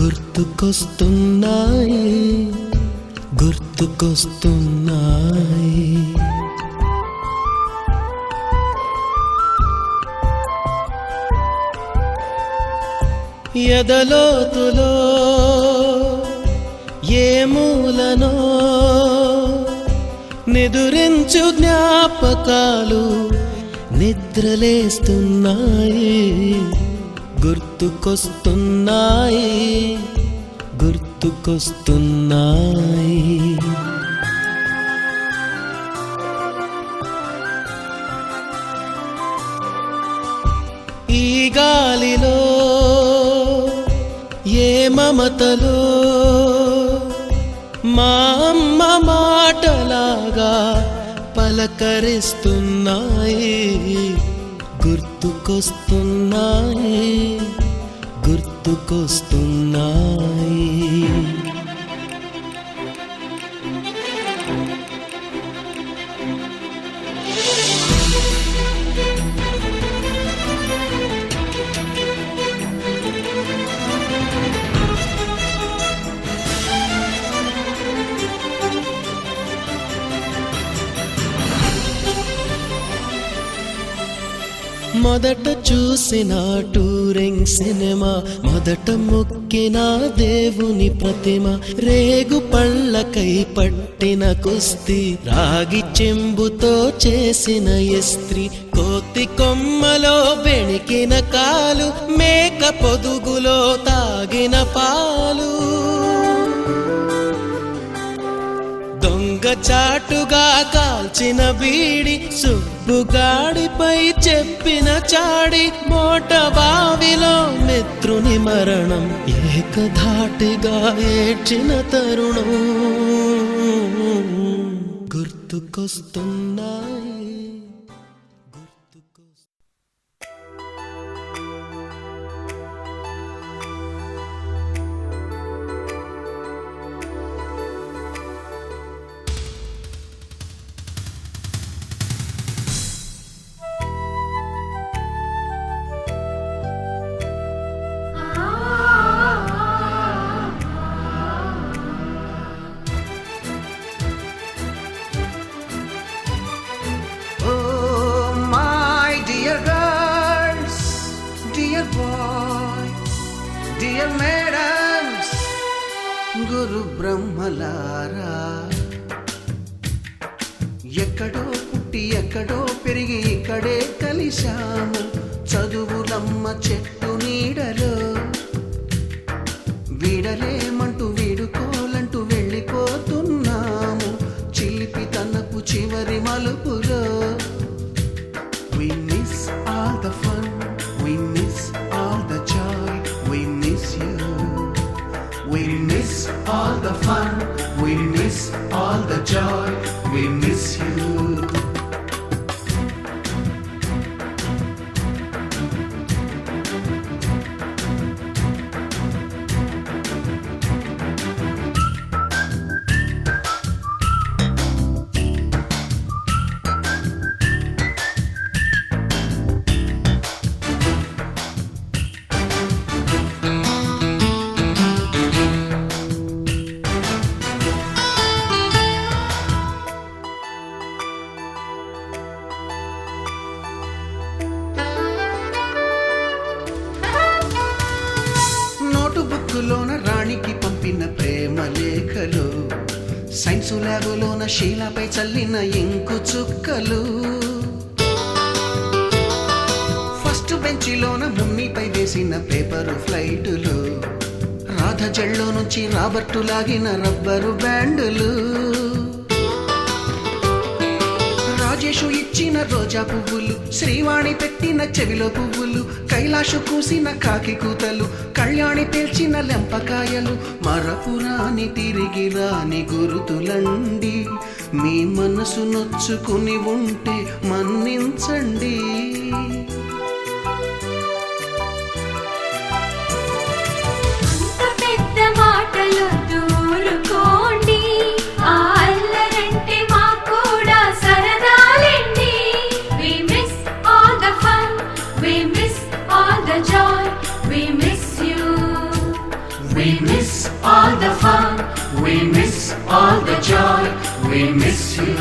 గుర్తుకొస్తున్నాయి గుర్తుకొస్తున్నాయి. ఎదలోతులో ఏ మూలనో నిదురించు జ్ఞాపకాలు నిద్రలేస్తున్నాయి. గుర్తుకొస్తున్నాయి గుర్తుకొస్తున్నాయి. ఈ గాలిలో ఏ మమతలో మా అమ్మ మాటలాగా పలకరిస్తున్నాయి. గుర్తుకొస్తున్నాయి గుర్తుకొస్తున్నాయి. మొదట చూసిన టూరింగ్ సినిమా, మొదట మొక్కిన దేవుని ప్రతిమ, రేగు పళ్ళకై పట్టిన కుస్తీ, రాగి చెంబుతో చేసిన ఇస్త్రీ, కోతి కొమ్మలో బెణికిన కాలు, మేక పొదుగులో తాగిన పాలు, దొంగ చాటుగా కాల్చిన బీడి, సుబ్బుగాడిపై చెప్పిన చాడి, మోట బావిలో మిత్రుని మరణం, ఏకధాటిగా ఏడ్చిన తరుణం గుర్తుకొస్తున్నాయి. డియర్ మేడమ్స్, గురు బ్రహ్మలారా, ఎక్కడో పుట్టి ఎక్కడో పెరిగి ఇక్కడే కలిశాము, చదువులమ్మ చెట్టు నీడలో, వీడలేమంటూ వీడుకోలంటూ వెళ్ళిపోతున్నాము, చిలిపి తనపు చివరి మలుపులో. We miss all the fun, we miss all the joy, we miss you. We miss all the fun, we miss all the joy, we miss you. బుక్కులోన రాణికి పంపిన ప్రేమ లేఖలు, సైన్సు ల్యాబులోన శీలాపై చల్లిన ఇంకు చుక్కలు, ఫస్ట్ బెంచిలోన మున్నిపై వేసిన పేపరు ఫ్లైటులు, రాధ జల్లో నుంచి రాబర్టు లాగిన rubber బ్యాండులు, Rajesh ఇచ్చిన రోజా పువ్వులు, శ్రీవాణి పెట్టిన చెవిలో పువ్వులు, కైలాషు కూసిన కాకి కూతలు, కళ్యాణి పేల్చిన లెంపకాయలు, మరపురాని తిరిగి రాని గురుతులండి, మీ మనసు నొచ్చుకుని ఉంటే మన్నించండి. We we miss you.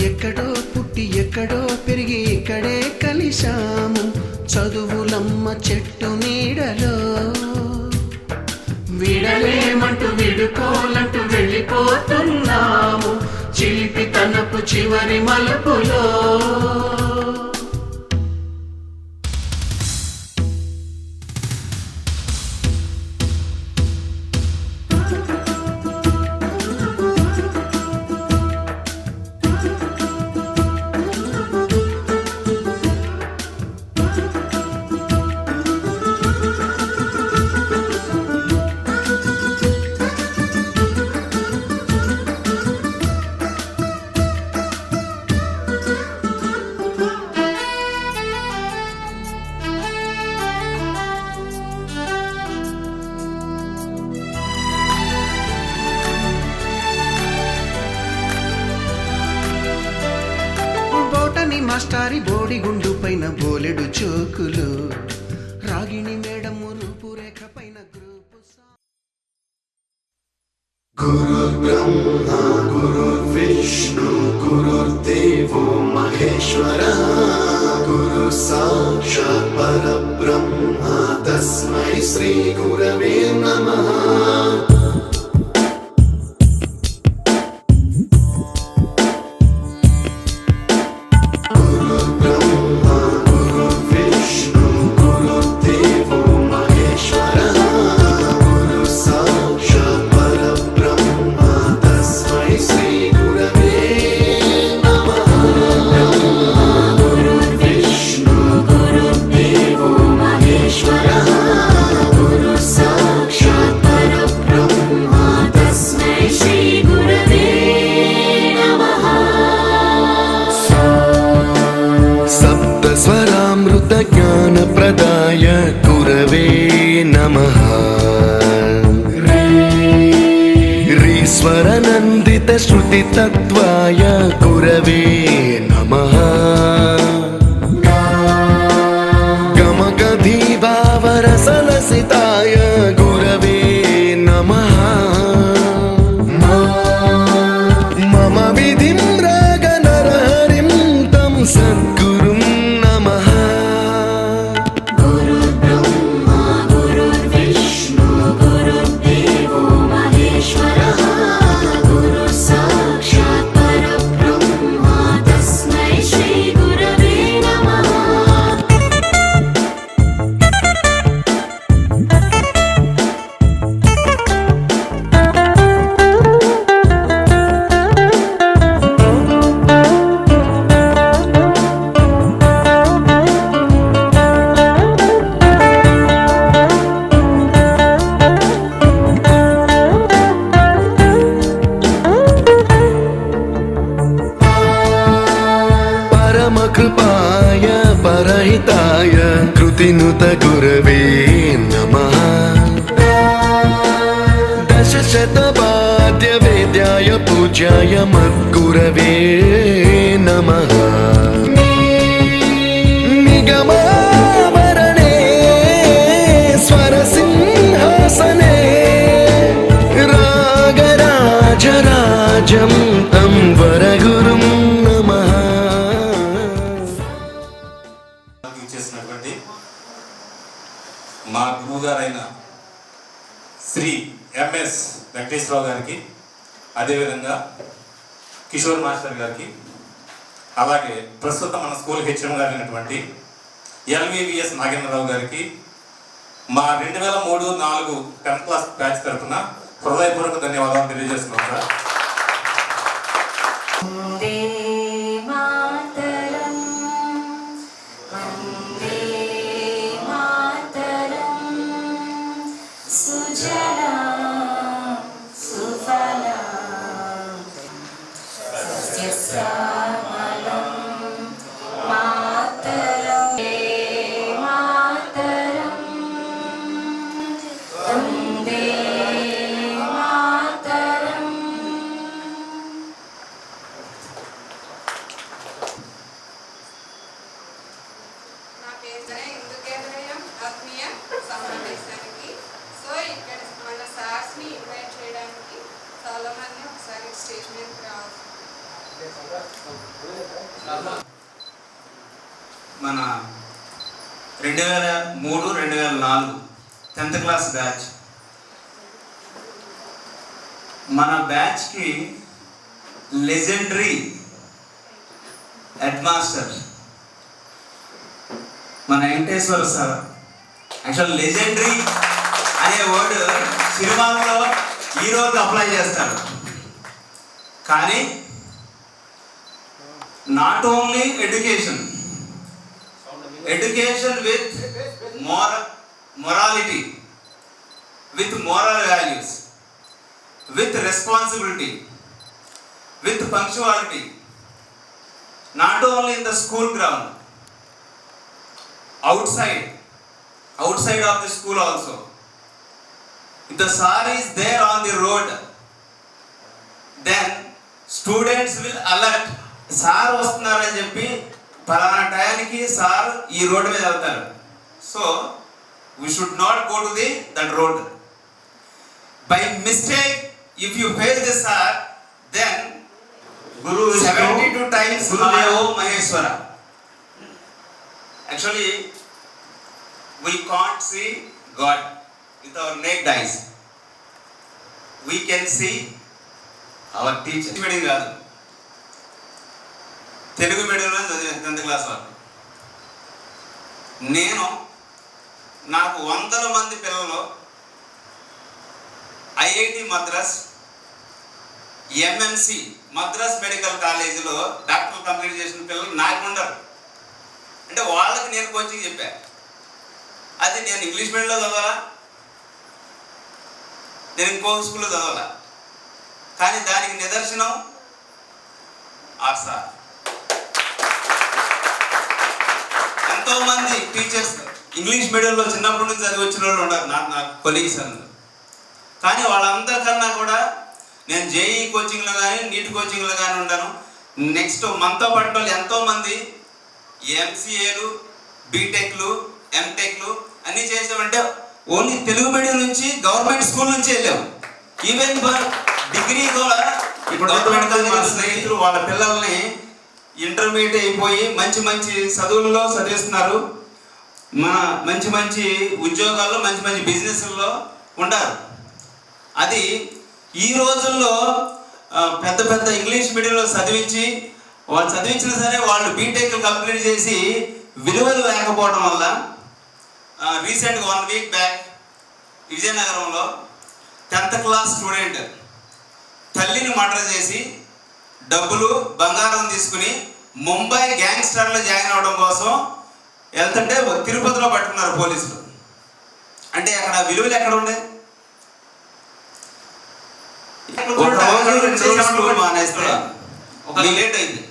ఎక్కడో పుట్టి ఎక్కడో పెరిగి ఇక్కడే కలిశాము చదువులమ్మ చెట్టు నీడలో విడలేమంటూ విడుకోలంటూ వెళ్ళిపోతున్నాము చిలిపి తనపు చివరి మలుపులో. మాస్టారి బోడిగుండు పైన బోలెడు చోకులు రాగిణి మేడము రూపురేఖ పైన గ్రూపు గురుర్ బ్రహ్మ గురుర్ విష్ణు గురుర్దేవో మహేశ్వరః గురు సాక్షాత్ పరబ్రహ్మ తస్మై శ్రీ గురవే నమః. ज्ञानप्रदाय गुरवे नमः. ईश्वरनन्दित श्रुतितत्त्वाय गुरवे नमः. गमगधीभावरसलसिताय गुरवे नमः. मम विधिं रागनरहरिं तं सद्गुरुं नमः. कृपाय परहिताय कृतिनुत गुरवे नमः. दशशतवाद्य वेद्याय पूज्याय मद्गुरवे नमः. निगमावरणे स्वरसिंहासने रागराजराजं तं वरगुरुं మా గురువు గారైన శ్రీ ఎంఎస్ వెంకటేశ్వరరావు గారికి, అదేవిధంగా కిషోర్ మాస్టర్ గారికి, అలాగే ప్రస్తుతం మన స్కూల్ హెచ్ఎం గారైనటువంటి ఎల్వివిఎస్ నాగేంద్రరావు గారికి, మా 2003-04 10th క్లాస్ బ్యాచ్ తరఫున హృదయపూర్వక ధన్యవాదాలు తెలియజేస్తున్నాం సార్. మన 2003-2004 10th క్లాస్ బ్యాచ్. మన బ్యాచ్కి లెజెండరీ హెడ్ మాస్టర్ మన వెంకటేశ్వర సార్. యాక్చువల్ లెజెండరీ అనే వర్డ్ సినిమాల్లో హీరోకి అప్లై చేస్తారు, కానీ not only education with morality, with moral values, with responsibility, with punctuality, not only in the school ground, outside of the school also. If the sir is there on the road, then students will alert. Sir వస్తున్నారని చెప్పి పలానా టయానికి sir ఈ road మీద వెళ్తారు. So we should not go to that road. By mistake if you fail this sir, then గురు 72 times గురుదేవో మహేశ్వర. Actually we can't see God with our naked eyes. We can see our teacher. Medium కాదు, తెలుగు మీడియంలో చదివాను 10th class వరకు. నాకు 100 మంది పిల్లలు IIT Madras, MMC Madras medical కాలేజీలో డాక్టర్ కంప్లీట్ చేసిన పిల్లలు నాకు ఉండరు. అంటే వాళ్ళకి నేను కోచింగ్ చెప్పా. అది నేను ఇంగ్లీష్ మీడియంలో చదవాలా, నేను ఇంకో స్కూల్లో చదవాలా, కానీ దానికి నిదర్శనం సార్. ఎంతోమంది టీచర్స్ ఇంగ్లీష్ మీడియంలో చిన్నప్పటి నుంచి చదివి వచ్చిన వాళ్ళు ఉన్నారు, నా కొలీగ్స్ అందరూ. కానీ వాళ్ళందరికన్నా కూడా నేను జేఈ కోచింగ్లో కానీ నీట్ కోచింగ్లో కానీ ఉంటాను. నెక్స్ట్ మనతో పాటు వాళ్ళు ఎంతోమంది ఎంసీఏలు, బీటెక్లు, ఎంటెక్లు అన్నీ చేసామంటే ఓన్లీ తెలుగు మీడియం నుంచి గవర్నమెంట్ స్కూల్ నుంచి వెళ్ళాము. ఈవెన్ డిగ్రీ కూడా ఇప్పుడు గవర్నమెంట్ కాలేజ్ స్నేహితులు వాళ్ళ పిల్లల్ని ఇంటర్మీడియట్ అయిపోయి మంచి మంచి చదువులలో చదివిస్తున్నారు. మంచి మంచి ఉద్యోగాల్లో, మంచి మంచి బిజినెస్ల్లో ఉంటారు. అది ఈ రోజుల్లో పెద్ద పెద్ద ఇంగ్లీష్ మీడియంలో చదివించి వాళ్ళు చదివించినా సరే వాళ్ళు బీటెక్ కంప్లీట్ చేసి విలువలు లేకపోవడం వల్ల రీసెంట్గా 1 week బ్యాక్ విజయనగరంలో 10th క్లాస్ స్టూడెంట్ తల్లిని మర్డర్ చేసి డబ్బులు బంగారం తీసుకుని ముంబై గ్యాంగ్స్టర్లో జాయిన్ అవ్వడం కోసం వెళ్తుంటే తిరుపతిలో పట్టుకున్నారు పోలీసులు. అంటే అక్కడ విలువలు ఎక్కడ ఉండే? మానేస్తే ఒక లేట్ అయింది.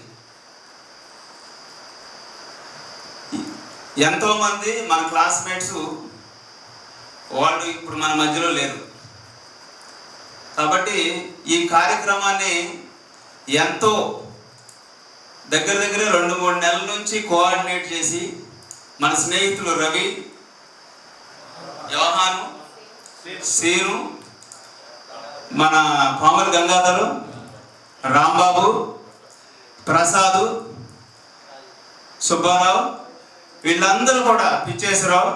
ఎంతోమంది మన క్లాస్మేట్స్ వాళ్ళు ఇప్పుడు మన మధ్యలో లేరు. కాబట్టి ఈ కార్యక్రమాన్ని ఎంతో దగ్గర 2-3 నెలల నుంచి కోఆర్డినేట్ చేసి మన స్నేహితులు రవి, యోహాను, సీను, మన పాముల గంగాధరు, రాంబాబు, ప్రసాదు, సుబ్బారావు, వీళ్ళందరూ కూడా పిచ్చేశ్వరరావు,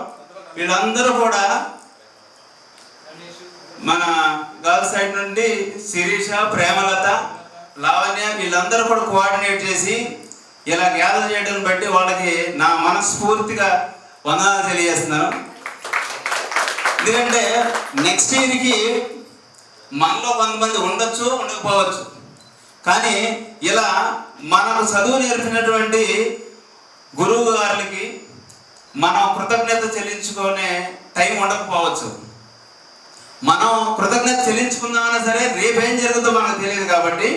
వీళ్ళందరూ కూడా మన గర్ల్స్ సైడ్ నుండి శిరీష, ప్రేమలత, లావణ్య వీళ్ళందరూ కూడా కోఆర్డినేట్ చేసి ఇలా గ్యాదర్ చేయడం బట్టి వాళ్ళకి నా మనస్ఫూర్తిగా వందనాలు తెలియజేస్తున్నాను. ఎందుకంటే నెక్స్ట్ ఇయర్కి మనలో కొంతమంది ఉండొచ్చు, ఉండకపోవచ్చు, కానీ ఇలా మనకు చదువు నేర్పినటువంటి గురువు గారికి మనం కృతజ్ఞత చెల్లించుకునే టైం ఉండకపోవచ్చు. మనం కృతజ్ఞత చెల్లించుకుందామన్నా సరే రేపేం జరుగుతుందో మనకు తెలియదు. కాబట్టి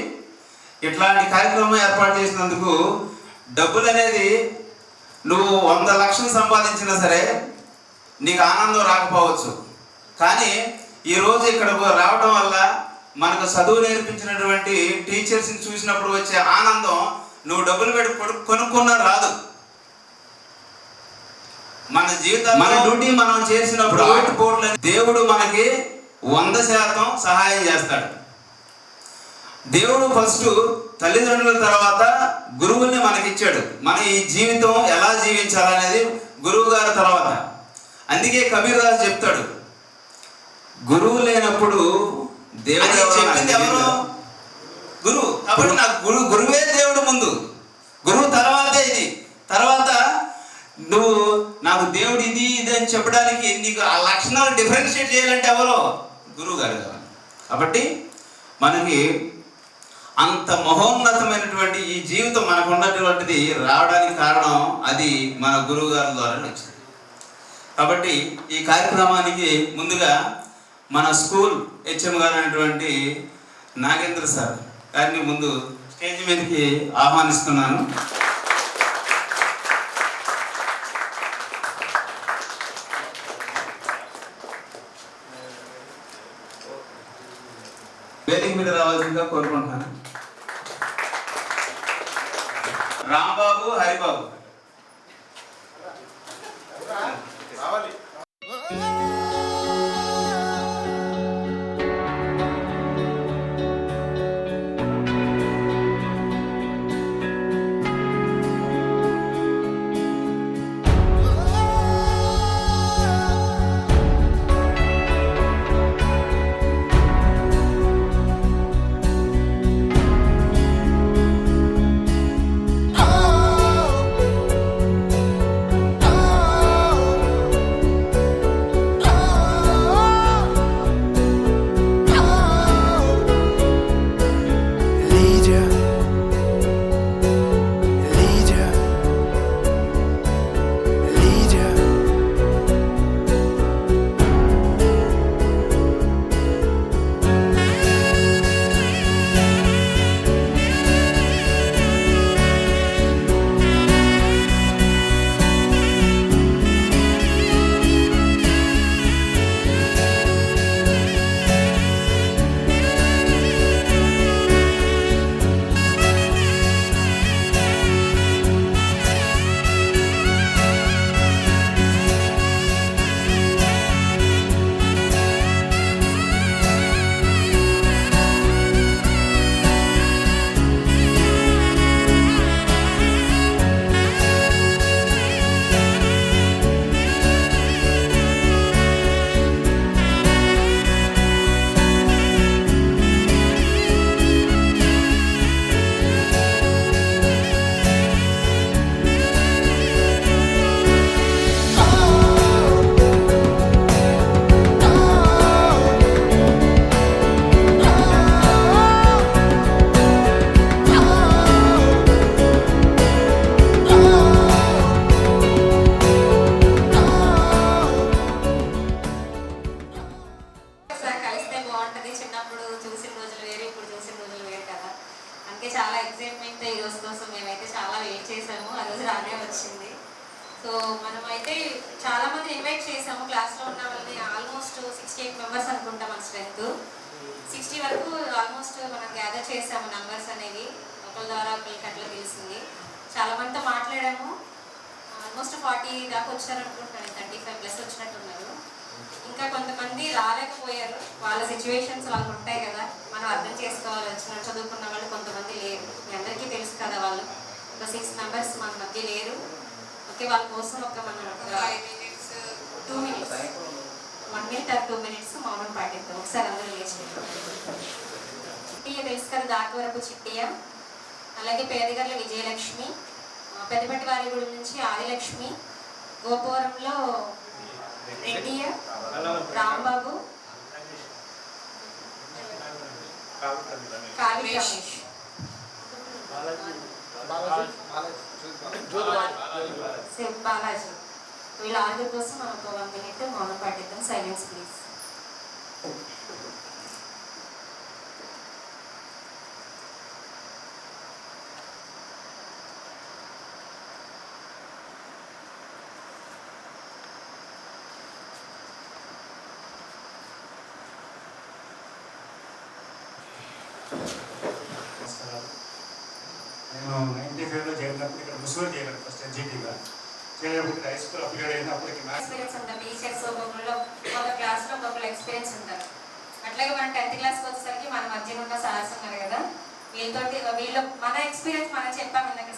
ఇట్లాంటి కార్యక్రమం ఏర్పాటు చేసినందుకు డబ్బులు అనేది నువ్వు 100 లక్షలు సంపాదించినా సరే నీకు ఆనందం రాకపోవచ్చు. కానీ ఈరోజు ఇక్కడ రావడం వల్ల మనకు చదువు నేర్పించినటువంటి టీచర్స్ని చూసినప్పుడు వచ్చే ఆనందం నువ్వు డబ్బులు పెట్టి కొనుక్కున్నా రాదు. మన జీవితం, మన డ్యూటీ మనం చేసినప్పుడు దేవుడు మనకి 100% సహాయం చేస్తాడు. దేవుడు ఫస్ట్ తల్లిదండ్రుల తర్వాత గురువుని మనకిచ్చాడు. మన ఈ జీవితం ఎలా జీవించాలనేది గురువు గారి తర్వాత. అందుకే కబీర్ దాస్ చెప్తాడు, గురువు లేనప్పుడు దేవుడు చెప్పింది ఎవరు? గురువు. కాబట్టి నాకు గురువే దేవుడు ముందు, గురువు తర్వాతే ఇది. తర్వాత నువ్వు నాకు దేవుడు ఇది ఇది అని చెప్పడానికి నీకు ఆ లక్షణాలు డిఫరెన్షియేట్ చేయాలంటే ఎవరో గురువు గారు కావాలి. కాబట్టి మనకి అంత మహోన్నతమైనటువంటి ఈ జీవితం మనకు ఉన్నటువంటిది రావడానికి కారణం అది మన గురువు గారి ద్వారా వచ్చింది. కాబట్టి ఈ కార్యక్రమానికి ముందుగా మన స్కూల్ హెచ్ఎం గారు అయినటువంటి నాగేంద్ర సార్ గారిని ముందు స్టేజ్ మీదకి ఆహ్వానిస్తున్నాను. వేదిక మీద రావాల్సిందిగా కోరుకుంటున్నాను. రాంబాబు, హరిబాబు చాలా ఎక్సైట్మెంట్ ఈ రోజు కోసం మేమైతే చాలా వెయిట్ చేసాము. ఆ రోజు రానే వచ్చింది. సో మనమైతే చాలా మంది ఇన్వైట్ చేసాము. క్లాస్లో ఉన్న వాళ్ళని ఆల్మోస్ట్ 68 మెంబర్స్ అనుకుంటాం. మన స్ట్రెంత్ 60 వరకు ఆల్మోస్ట్ మనం గ్యాదర్ చేసాము నంబర్స్ అనేవి. ఒకరి ద్వారా ఒకరికి అట్లా తెలిసింది. చాలా మందితో మాట్లాడాము. ఆల్మోస్ట్ 40 దాకా వచ్చారు అనుకుంటున్నాను. 35+ వచ్చినట్టున్నారు. ఇంకా కొంతమంది రాలేకపోయారు. వాళ్ళ సిచ్యువేషన్స్ వాళ్ళకు ఉంటాయి కదా, మనం అర్థం చేసుకోవాలి. వచ్చిన చదువుకున్న వాళ్ళు కొంతమంది లేరు. మీ అందరికీ తెలుసు కదా, వాళ్ళు ఒక 6 మెంబర్స్ మన మధ్య లేరు. ఓకే, వాళ్ళ కోసం మనం 2 minutes 1 minute or 2 minutes మౌనం పాటిద్దాం. ఒకసారి అందరూ లేచి చిట్టియ తెలుసు కదా, దాటి వరకు చిట్టియ, అలాగే పేదగర్ల విజయలక్ష్మి, పెద్దపట్టి వారిగూడెం నుంచి ఆదిలక్ష్మి, గోపవరంలో రెడ్డియ, రాంబాబు, కాళీ రమేష్, బాలాజీ, వీళ్ళ 6 కోసం మనం ఒక 1 minute మౌనం పాటిద్దాం. Silence please. నేను 95లో చేరినప్పుడు ఇక్కడ ముస్లిం చేరాను. ఫస్ట్ ఎన్జిటీగా చేరినప్పుడు హై స్కూల్ అప్గ్రేడ్ అయినప్పటికీ ఎక్స్పీరియన్స్ ఉంటాం. టీచర్స్ ఒక్కొక్కరిలో ఒక క్లాస్లో ఒక్కొక్కరు ఎక్స్పీరియన్స్ ఉంటారు. అట్లాగే మనం 10th క్లాస్కి వచ్చేసరికి మన మధ్యన ఉన్న సార్స్ ఉన్నారు కదా, వీళ్ళు మన ఎక్స్పీరియన్స్ మనం చెప్పాము ఇందాక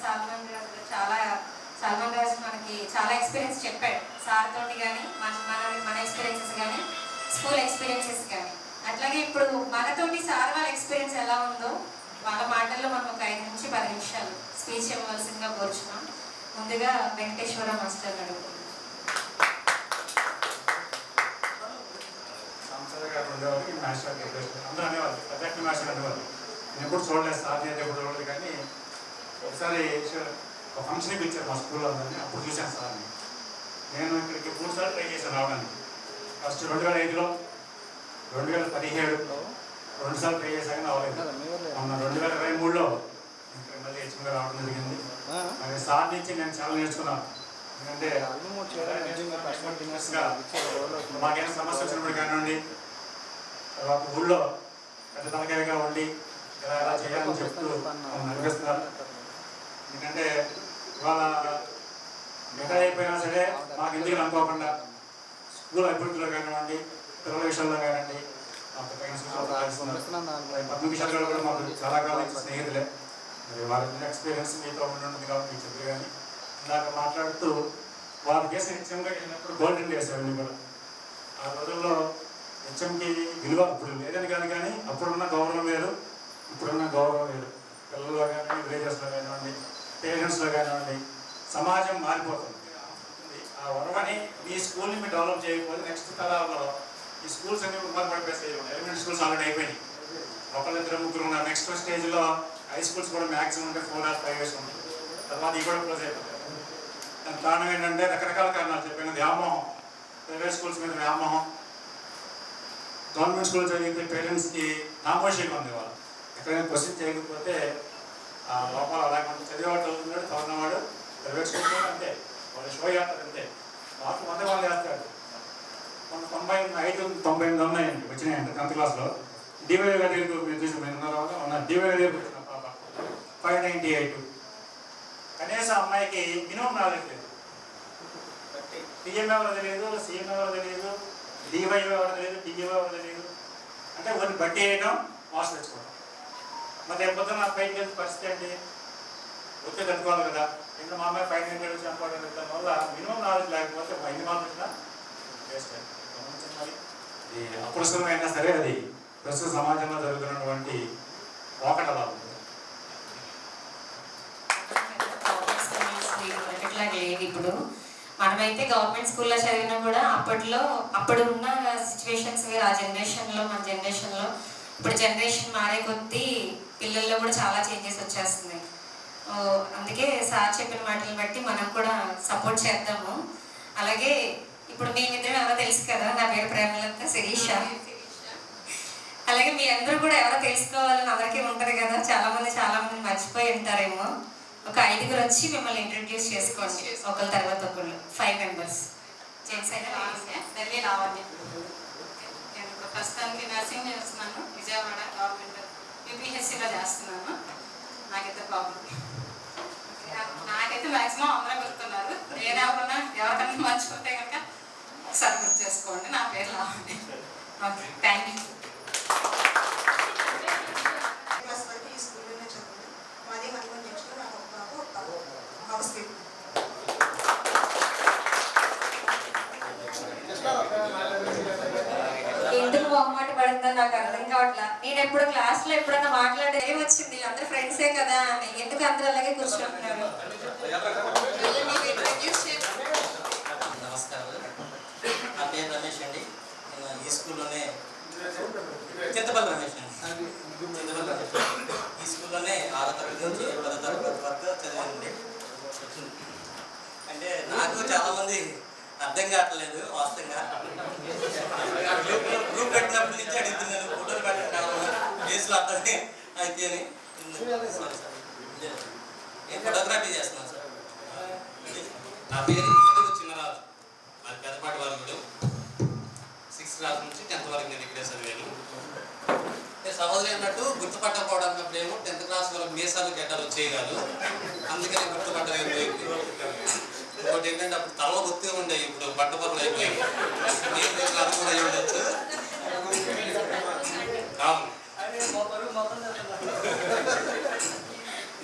సల్మాన్ రాజు మనకి చాలా ఎక్స్పీరియన్స్ చెప్పాడు సార్ తోటి కానీ మన ఎక్స్పీరియన్సెస్ కానీ స్కూల్ ఎక్స్పీరియన్సెస్ కానీ. అట్లాగే ఇప్పుడు మనతోటి సార్ వాళ్ళ ఎక్స్పీరియన్స్ ఎలా ఉందో వాళ్ళ మాటల్లో మనం ఒక 5 నుంచి 10 నిమిషాలు స్పీచ్ ఇవ్వవలసిందిగా కోరుచున్నాం. ముందుగా వెంకటేశ్వర మాస్టర్ అడుగుతున్నాం. ఉండేవాళ్ళు మాస్టర్ అందరూ అనేవాళ్ళు, సబ్జెక్ట్ మాస్టర్ అనేవాళ్ళు. నేను ఎప్పుడు చూడలేదు, సార్ అయితే ఎప్పుడు చూడలేదు. కానీ ఒకసారి ఒక ఫంక్షన్కి ఇచ్చారు మా స్కూల్లో ఉందని, అప్పుడు చూశాను సార్ని. నేను ఇక్కడికి 3 సార్లు ట్రై చేశాను రావడానికి. ఫస్ట్ 2005లో, 2017 2 సార్లు ట్రై చేశాక అవ్వలేదు. మొన్న 2023లో ఇక్కడ మళ్ళీ హెచ్ఎంగా రావడం జరిగింది. మరి సార్ నుంచి నేను చాలా నేర్చుకున్నాను. ఎందుకంటే మాకేమైనా సమస్య వచ్చినప్పుడు కానివ్వండి, తర్వాత ఊళ్ళో పెద్ద తలకాయగా ఉండి ఎలా చేయాలని చెప్తూ నడిపిస్తున్నారు. ఎందుకంటే ఇవాళ మిగతా అయిపోయినా సరే మాకు ఎందుకు అనుకోకుండా స్కూల్ అభివృద్ధిలో కానివ్వండి, పిల్లల విషయంలో కానివ్వండి పద్మ విషయాలు కూడా మాకు చాలా కాలం స్నేహితులే. మరి వారి ఎక్స్పీరియన్స్ మీతో ఉంటుంది కాబట్టి చెప్పి కానీ ఇందాక మాట్లాడుతూ వారు చేసిన హెచ్ఎంగా వెళ్ళినప్పుడు గోల్డెన్ డేస్ అవన్నీ కూడా. ఆ రోజుల్లో హెచ్ఎంకి విలువ ఇప్పుడు లేదని కాదు, కానీ అప్పుడున్న గౌరవం వేరు, ఇప్పుడున్న గౌరవం వేరు. పిల్లల్లో కానీ విలేజెస్లో కానివ్వండి, పేరెంట్స్లో కానివ్వండి, సమాజం మారిపోతుంది. ఆ వరవని మీ స్కూల్ని మీరు డెవలప్ చేయకపోతే నెక్స్ట్ తరాలలో ఈ స్కూల్స్ అన్ని ఉపయోగపడిపోయి ఎలిమెంటరీ స్కూల్స్ ఆల్రెడీ అయిపోయినాయి. ఒకళ్ళిద్దరు ముగ్గురు ఉన్నారు. నెక్స్ట్ స్టేజ్లో హై స్కూల్స్ కూడా మ్యాక్సిమం ఉంటే 4 or 5 years ఉంటుంది. తర్వాత ఇవి కూడా క్లోజ్ అయిపోతాయి. దానికి కారణం ఏంటంటే రకరకాల కారణాలు చెప్పాను. వ్యామోహం, ప్రైవేట్ స్కూల్స్ మీద వ్యామోహం, గవర్నమెంట్ స్కూల్ చదివితే పేరెంట్స్కి నామోషిగా ఉంది. వాళ్ళు ఎక్కడైనా క్వశ్చన్ చేయకపోతే లోపల అలాగే మనం చదివేవాడు చదువుతున్నాడు, చదువున్నవాడు ప్రైవేట్ స్కూల్ కూడా అంతే, వాళ్ళు షో చేస్తారు అంతే. మార్కులు వాళ్ళు చేస్తాడు. 95 ఉన్నాయండి వచ్చినాయండి 10th క్లాస్లో. డివై గారి మీరు చూసి ఉన్న డివై గారి వచ్చిన పాప 598. కనీసం అమ్మాయికి మినిమం నాలెడ్జ్ లేదు. పిఎం ఎవరు తెలియదు, సీఎం ఎవరు తెలియదు, డివై ఎవరు తెలియదు, డివై ఎవరు తెలియదు. అంటే ఒకరిని బట్టి వేయడం, మార్క్స్ తెచ్చుకోవడం. మరి రేపు నా పైకి వెళ్ళి పరిస్థితి ఏంటి? ఒత్తిడి తట్టుకోవాలి కదా. ఇంకా మా అమ్మాయి 598 వచ్చి అనుకోవడం దాని వల్ల మినిమం నాలెడ్జ్ లేకపోతే 5 మార్కులు వచ్చినా వేస్ట్ అయింది. మరి ఇది అపురస్కరమైనా సరే అది ప్రస్తుత సమాజంలో జరుగుతున్నటువంటి పోకడలా ఉంది. ఇప్పుడు మనమైతే గవర్నమెంట్ స్కూల్లో చదివినా కూడా అప్పుడు ఉన్న సిచ్యువేషన్స్ వేరు. ఆ జనరేషన్లో మన జనరేషన్లో ఇప్పుడు జనరేషన్ మారే కొద్దీ పిల్లల్లో కూడా చాలా చేంజెస్ వచ్చేస్తున్నాయి. అందుకే సార్ చెప్పిన మాటలు బట్టి మనం కూడా సపోర్ట్ చేద్దాము. అలాగే ఇప్పుడు మేమిద్దరం ఎవరో తెలుసు కదా, నా పేరు ప్రేమలత శిరీష. అలాగే మీ అందరూ కూడా ఎవరో తెలుసుకోవాలని అందరికీ ఉంటుంది కదా, చాలా మంది మర్చిపోయి ఉంటారేమో. ఒక 5 వచ్చి మిమ్మల్ని ఇంట్రడ్యూస్ చేసుకోండి, ఒకరి తర్వాత ఒకళ్ళు. 5 members. జెంట్స్ అయినా ఢిల్లీ రావాలి. నేను ప్రస్తుతానికి నర్సింగ్ చేస్తున్నాను, విజయవాడ గవర్నమెంట్ యూపీహెచ్సిలో చేస్తున్నాను. నాకైతే ప్రాబ్లం, నాకైతే మ్యాక్సిమం అందరూ గుర్తున్నారు. ఎవరికన్నా మర్చిపోతే కనుక ఒకసారి గుర్తు చేసుకోండి. నా పేరు లావండి. Okay, thank you. ఈ స్కూల్లోనే చదువు మాది హనుమాన్ జంక్షన్. నాకు ఒక బాబు, ఒక బాబు. House keeper. ఎందుకు మొహమాట పడిందో నాకు అర్థం కావట్లా. నేను ఎప్పుడు క్లాస్లో ఎప్పుడన్నా మాట్లాడే వచ్చింది, అందరు ఫ్రెండ్సే కదా అని. ఎందుకు అందరూ అలాగే కూర్చుంటున్నారు? నమస్కారం, నా పేరు రమేష్ అండి. నేను ఈ స్కూల్లోనే చింతపల్లి రమేష్ అండి. ఈ స్కూల్లోనే 6వ తరగతి నుంచి 10వ తరగతి వరకు చదివానండి. అంటే నాకు చాలామంది అర్థం కావట్లేదు వాస్తవంగా. గ్రూప్ పెట్టినప్పటి నుంచి అడుగుతున్నాను, ఫోటోలు పెట్టడం డేస్లో అర్థమే అయితే అని. నేను ఫోటోగ్రఫీ చేస్తున్నాను సార్. నా పేరు చిన్నరాజు, అది పెద్దపాటి వరకు 6th క్లాస్ నుంచి 10th వరకు నేను ఇక్కడే చదివాను. నేను సహోదరి అన్నట్టు గుర్తుపట్టకపోవడం అన్నప్పుడేమో 10th క్లాస్ వరకు మీసాలు గడ్డలు వచ్చేవి కాదు, అందుకని గుర్తుపట్టలేదు. ఇంకోటి ఏంటంటే అప్పుడు తలలో గుర్తుగా ఉండేవి, ఇప్పుడు బట్టపరులు అయిపోయాయి. అది కూడా అయి ఉండొచ్చు. అవును,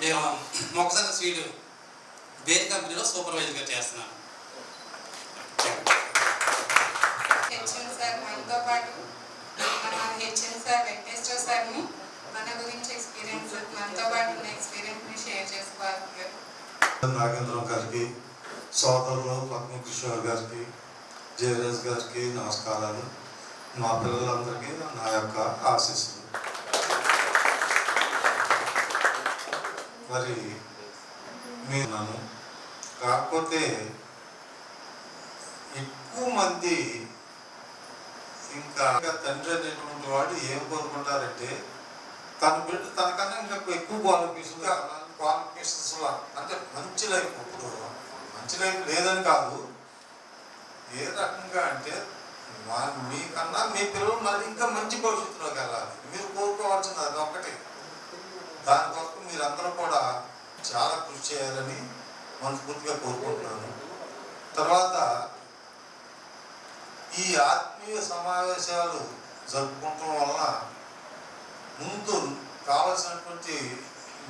నేను మొక్కజొన్న స్వీట్ బేర్ కంపెనీలో సూపర్వైజర్గా చేస్తున్నాను. హెచ్ఎం సార్ మనతో పాటు మన హెచ్ఎం సార్ వెంకటేశ్వర సార్ని మన గురించి ఎక్స్పీరియన్స్ మనతో పాటు ఉన్న ఎక్స్పీరియన్స్ని షేర్ చేసుకోవాలి. నాగేంద్రం గారికి, సోదరులు పద్మకిషోర్ గారికి, జయరాజ్ గారికి నమస్కారాలు. మా పిల్లలందరికీ నా యొక్క ఆశీస్సులు. మరి నేను కాకపోతే ఎక్కువ మంది ఇంకా తండ్రి అనేటువంటి వాడు ఏం కోరుకుంటారంటే తన బిడ్డ తనకన్నా ఇంకా ఎక్కువ క్వాలిఫికేషన్స్ అంటే మంచి లైఫ్. ఇప్పుడు మంచి లైఫ్ లేదని కాదు, ఏ రకంగా అంటే మీకన్నా మీ పిల్లలు మరి ఇంకా మంచి భవిష్యత్తులోకి వెళ్ళాలి. మీరు కోరుకోవాల్సింది అది ఒక్కటి. దానికోసం మీరందరూ కూడా చాలా కృషి చేయాలని మనస్ఫూర్తిగా కోరుకుంటున్నాను. తర్వాత ఈ ఆత్మీయ సమావేశాలు జరుపుకోవటం వలన ముందు కావాల్సినటువంటి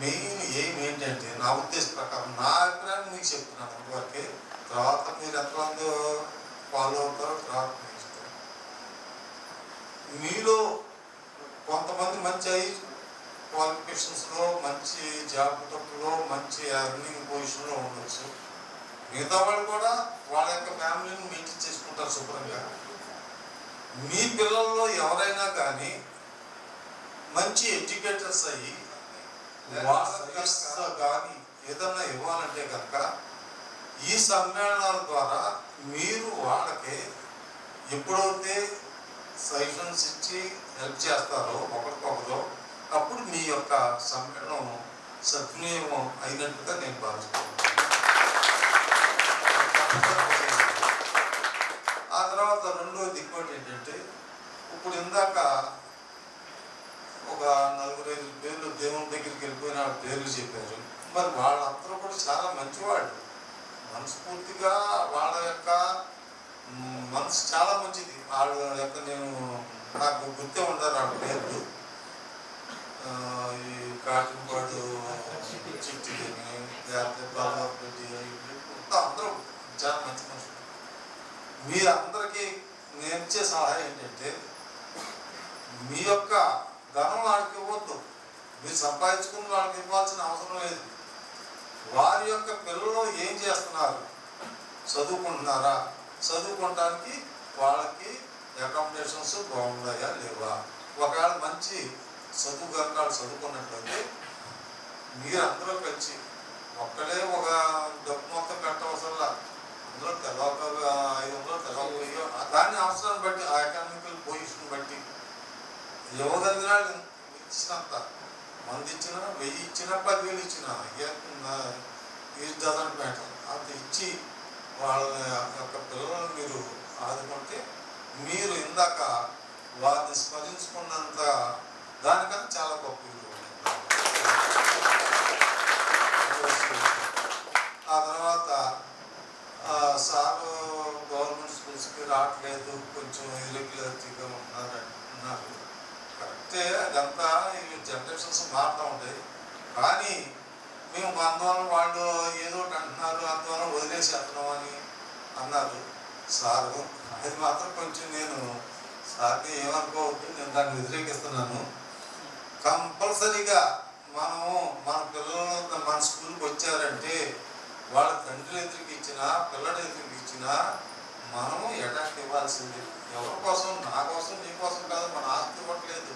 మెయిన్ ఏంటంటే నా ఉద్దేశ ప్రకారం, నా అభిప్రాయం మీకు చెప్తున్నాను అంతవరకే. తర్వాత మీరు ఎంతమంది ఫాలో అవుతారో తర్వాత మీకు ఇష్టం. మీలో కొంతమంది మంచి క్వాలిఫికేషన్స్లో, మంచి జాబ్ తప్పులో, మంచి ఎర్నింగ్ పొజిషన్లో ఉండొచ్చు. మిగతా వాళ్ళు కూడా వాళ్ళ యొక్క ఫ్యామిలీని మెయింటైన్ చేసుకుంటారు శుభ్రంగా. మీ పిల్లల్లో ఎవరైనా కానీ మంచి ఎడ్యుకేటర్స్ అయ్యి కానీ ఏదన్నా ఇవ్వాలంటే కనుక ఈ సమ్మేళనాల ద్వారా మీరు వాళ్ళకి ఎప్పుడైతే సజెషన్స్ ఇచ్చి హెల్ప్ చేస్తారో ఒకరికొకరు, అప్పుడు మీ యొక్క సమ్మేళనం సద్వినియోగం అయినట్టుగా నేను భావిస్తున్నాను. ఆ తర్వాత రెండోది ఇంకోటి ఏంటంటే, ఇప్పుడు ఇందాక ఒక 4-5 పేర్లు దేవుని దగ్గరికి వెళ్ళిపోయిన పేర్లు చెప్పారు. మరి వాళ్ళందరూ కూడా చాలా మంచివాళ్ళు. మనస్ఫూర్తిగా వాళ్ళ యొక్క మనసు చాలా మంచిది. వాళ్ళ యొక్క నాకు గుర్తే ఉంటారు వాళ్ళ పేర్లు. ఈ కాటింపాడు చిట్టి అందరూ చాలా మంచి మనుషులు. మీరందరికీ నేను ఇచ్చే సలహా ఏంటంటే, మీ యొక్క ధనం వాళ్ళకి ఇవ్వద్దు. మీరు సంపాదించుకుని వాళ్ళకి ఇవ్వాల్సిన అవసరం లేదు. వారి యొక్క పిల్లలు ఏం చేస్తున్నారు, చదువుకుంటున్నారా, చదువుకోవటానికి వాళ్ళకి అకామిడేషన్స్ బాగున్నాయా లేవా. ఒకవేళ మంచి చదువు కనుక చదువుకున్నట్లయితే మీరందరూ కలిసి ఒక్కడే ఒక డబ్బు మొత్తం కట్టవసరంలా, అందులో తెలవక 500 తెలవకపోయో దాని అవసరాన్ని బట్టి, ఆ ఎకనామికల్ పొజిషన్ బట్టి ఇవ్వగలిగిన ఇచ్చినంత, మంది ఇచ్చినా 1000 ఇచ్చినా 10,000 ఇచ్చినా ఈజ్ డజంట్ మ్యాటర్. అంత ఇచ్చి వాళ్ళ యొక్క పిల్లలను మీరు ఆదుకుంటే మీరు ఇందాక వారిని స్మరించుకున్నంత దానికన్నా చాలా గొప్ప విలువ. ఆ తర్వాత సారు గవర్నమెంట్ స్కూల్స్కి రావట్లేదు, కొంచెం ఇరెగ్యులారిటీగా ఉన్నారు. కరెక్టే, అదంతా ఈ జనరేషన్స్ మారుతూ ఉంటాయి. కానీ మేము అందువల్ల వాళ్ళు ఏదో ఒకటి అంటున్నారు, అందువల్ల వదిలేసేస్తున్నాం అని అన్నారు సారు. అది మాత్రం కొంచెం నేను సార్ని ఏమనుకోవద్దు, నేను దాన్ని వ్యతిరేకిస్తున్నాను. కంపల్సరీగా మనము మన పిల్లలు మన స్కూల్కి వచ్చారంటే వాళ్ళ తండ్రులు ఎదురుకి ఇచ్చినా పిల్లల ఎదురుకి ఇచ్చినా మనము ఎటాక్ ఇవ్వాల్సింది. ఎవరి కోసం, నా కోసం నీ కోసం కాదు, మన ఆస్తి ఇవ్వట్లేదు,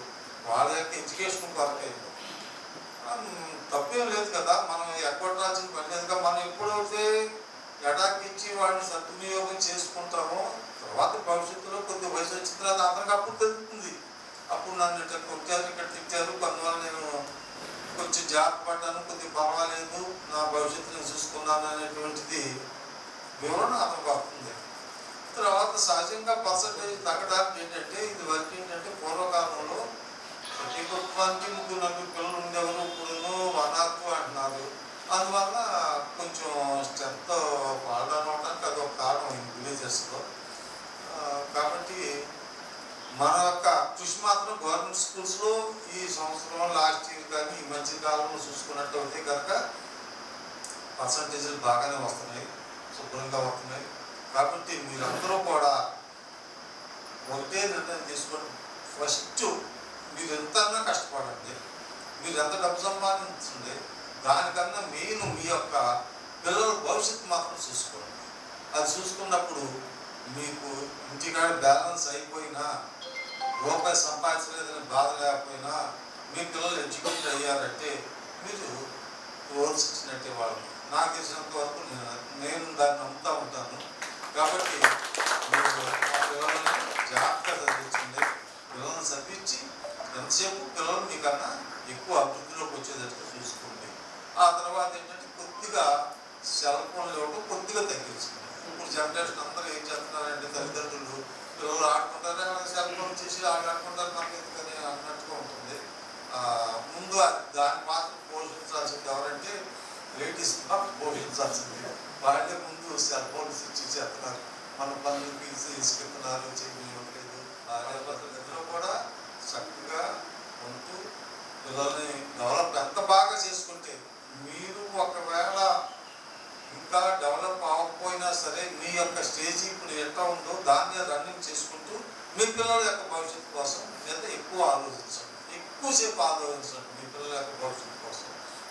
వాళ్ళ యొక్క ఎడ్యుకేషన్ కొరకే. తప్పేం లేదు కదా, మనం ఎగ్గొట్టాల్సిన పని లేదుగా. మనం ఎప్పుడైతే ఎటాక్ ఇచ్చి వాడిని సద్వినియోగం చేసుకుంటామో తర్వాత భవిష్యత్తులో కొద్ది వయసు వచ్చిన తర్వాత అతనికి అప్పుడు తెలుస్తుంది. అప్పుడు నన్ను ఇక్కడ కొట్టారు, ఇక్కడ తిట్టారు, అందువల్ల నేను కొంచెం జాగ్రత్త పడ్డాను, కొద్దిగా పర్వాలేదు, నా భవిష్యత్తుని చూసుకున్నాను అనేటువంటిది వివరణ అతనికి వస్తుంది. తర్వాత సహజంగా పర్సంటేజ్ తగ్గడానికి ఏంటంటే, ఇది వరకు ఏంటంటే పూర్వకాలంలో ప్రతి కుటుంబానికి 3-4 పిల్లలు ఉండేవారు, ఇప్పుడు 1 అంటున్నారు. అందువల్ల కొంచెం స్ట్రెంత్ వాళ్ళని అవడానికి అదొక కారణం విలేజెస్లో. కాబట్టి మన యొక్క కృషి మాత్రం గవర్నమెంట్ స్కూల్స్లో ఈ సంవత్సరం లాస్ట్ ఇయర్ కానీ ఈ మధ్యకాలంలో మాత్రం చూసుకున్నట్టు అయితే కనుక పర్సంటేజీలు బాగానే వస్తున్నాయి, శుభ్రంగా వస్తున్నాయి. కాబట్టి మీరందరూ కూడా ఒకటే నిర్ణయం తీసుకొని ఫస్ట్ మీరు ఎంతన్నా కష్టపడండి, మీరు ఎంత డబ్బు సంపాదించండి, దానికన్నా మెయిన్ మీ యొక్క పిల్లల భవిష్యత్తు మాత్రం చూసుకోండి. అది చూసుకున్నప్పుడు మీకు ఇంటికాడ బ్యాలెన్స్ అయిపోయినా, రూపాయి సంపాదించలేదని బాధ లేకపోయినా, మీ పిల్లలు ఎడ్యుకేట్ అయ్యారంటే మీరు ఓర్చినట్టే వాళ్ళు. నాకు తెలిసినంత వరకు నేను దాన్ని నమ్ముతూ ఉంటాను. కాబట్టి మీరు ఆ పిల్లల్ని జాగ్రత్తగా చదివించండి. పిల్లల్ని చదివించి ఎంతసేపు పిల్లలు మీకన్నా ఎక్కువ అభివృద్ధిలోకి వచ్చేటట్టుగా చూసుకోండి. ఆ తర్వాత ఏంటంటే కొద్దిగా సెల్ ఫోన్లు ఇవ్వడం కొద్దిగా తగ్గించండి. ఇప్పుడు జనరేషన్ అందరూ ఏం చేస్తున్నారంటే తల్లిదండ్రులు పిల్లలు ఆడుకుంటారు, సెల్ ఫోన్ చేసి ఆడుకుంటారు, నాకు ఎందుకని అన్నట్టుగా ఉంటుంది. ముందు దాన్ని మాత్రం పోషించాల్సింది ఎవరంటే లేడీస్ పోషించాల్సింది. వాళ్ళే ముందు సెల్ ఫోన్స్ ఇచ్చి చేస్తున్నారు, మన పనులకి తీసుకెళ్తున్నారు, చేయలేదు. భార్యాభర్తలు కూడా చక్కగా ఉంటూ పిల్లల్ని డెవలప్ ఎంత బాగా చేసుకుంటే, మీరు ఒకవేళ ఇంకా డెవలప్ అవ్వకపోయినా సరే మీ యొక్క స్టేజ్ ఇప్పుడు ఎట్లా ఉందో దాన్ని రన్నింగ్ చేసుకుంటూ మీ పిల్లల యొక్క భవిష్యత్తు కోసం ఎంత ఎక్కువ ఆలోచించండి, ఎక్కువసేపు ఆలోచించండి. మీ పిల్లల యొక్క భవిష్యత్తు కోసం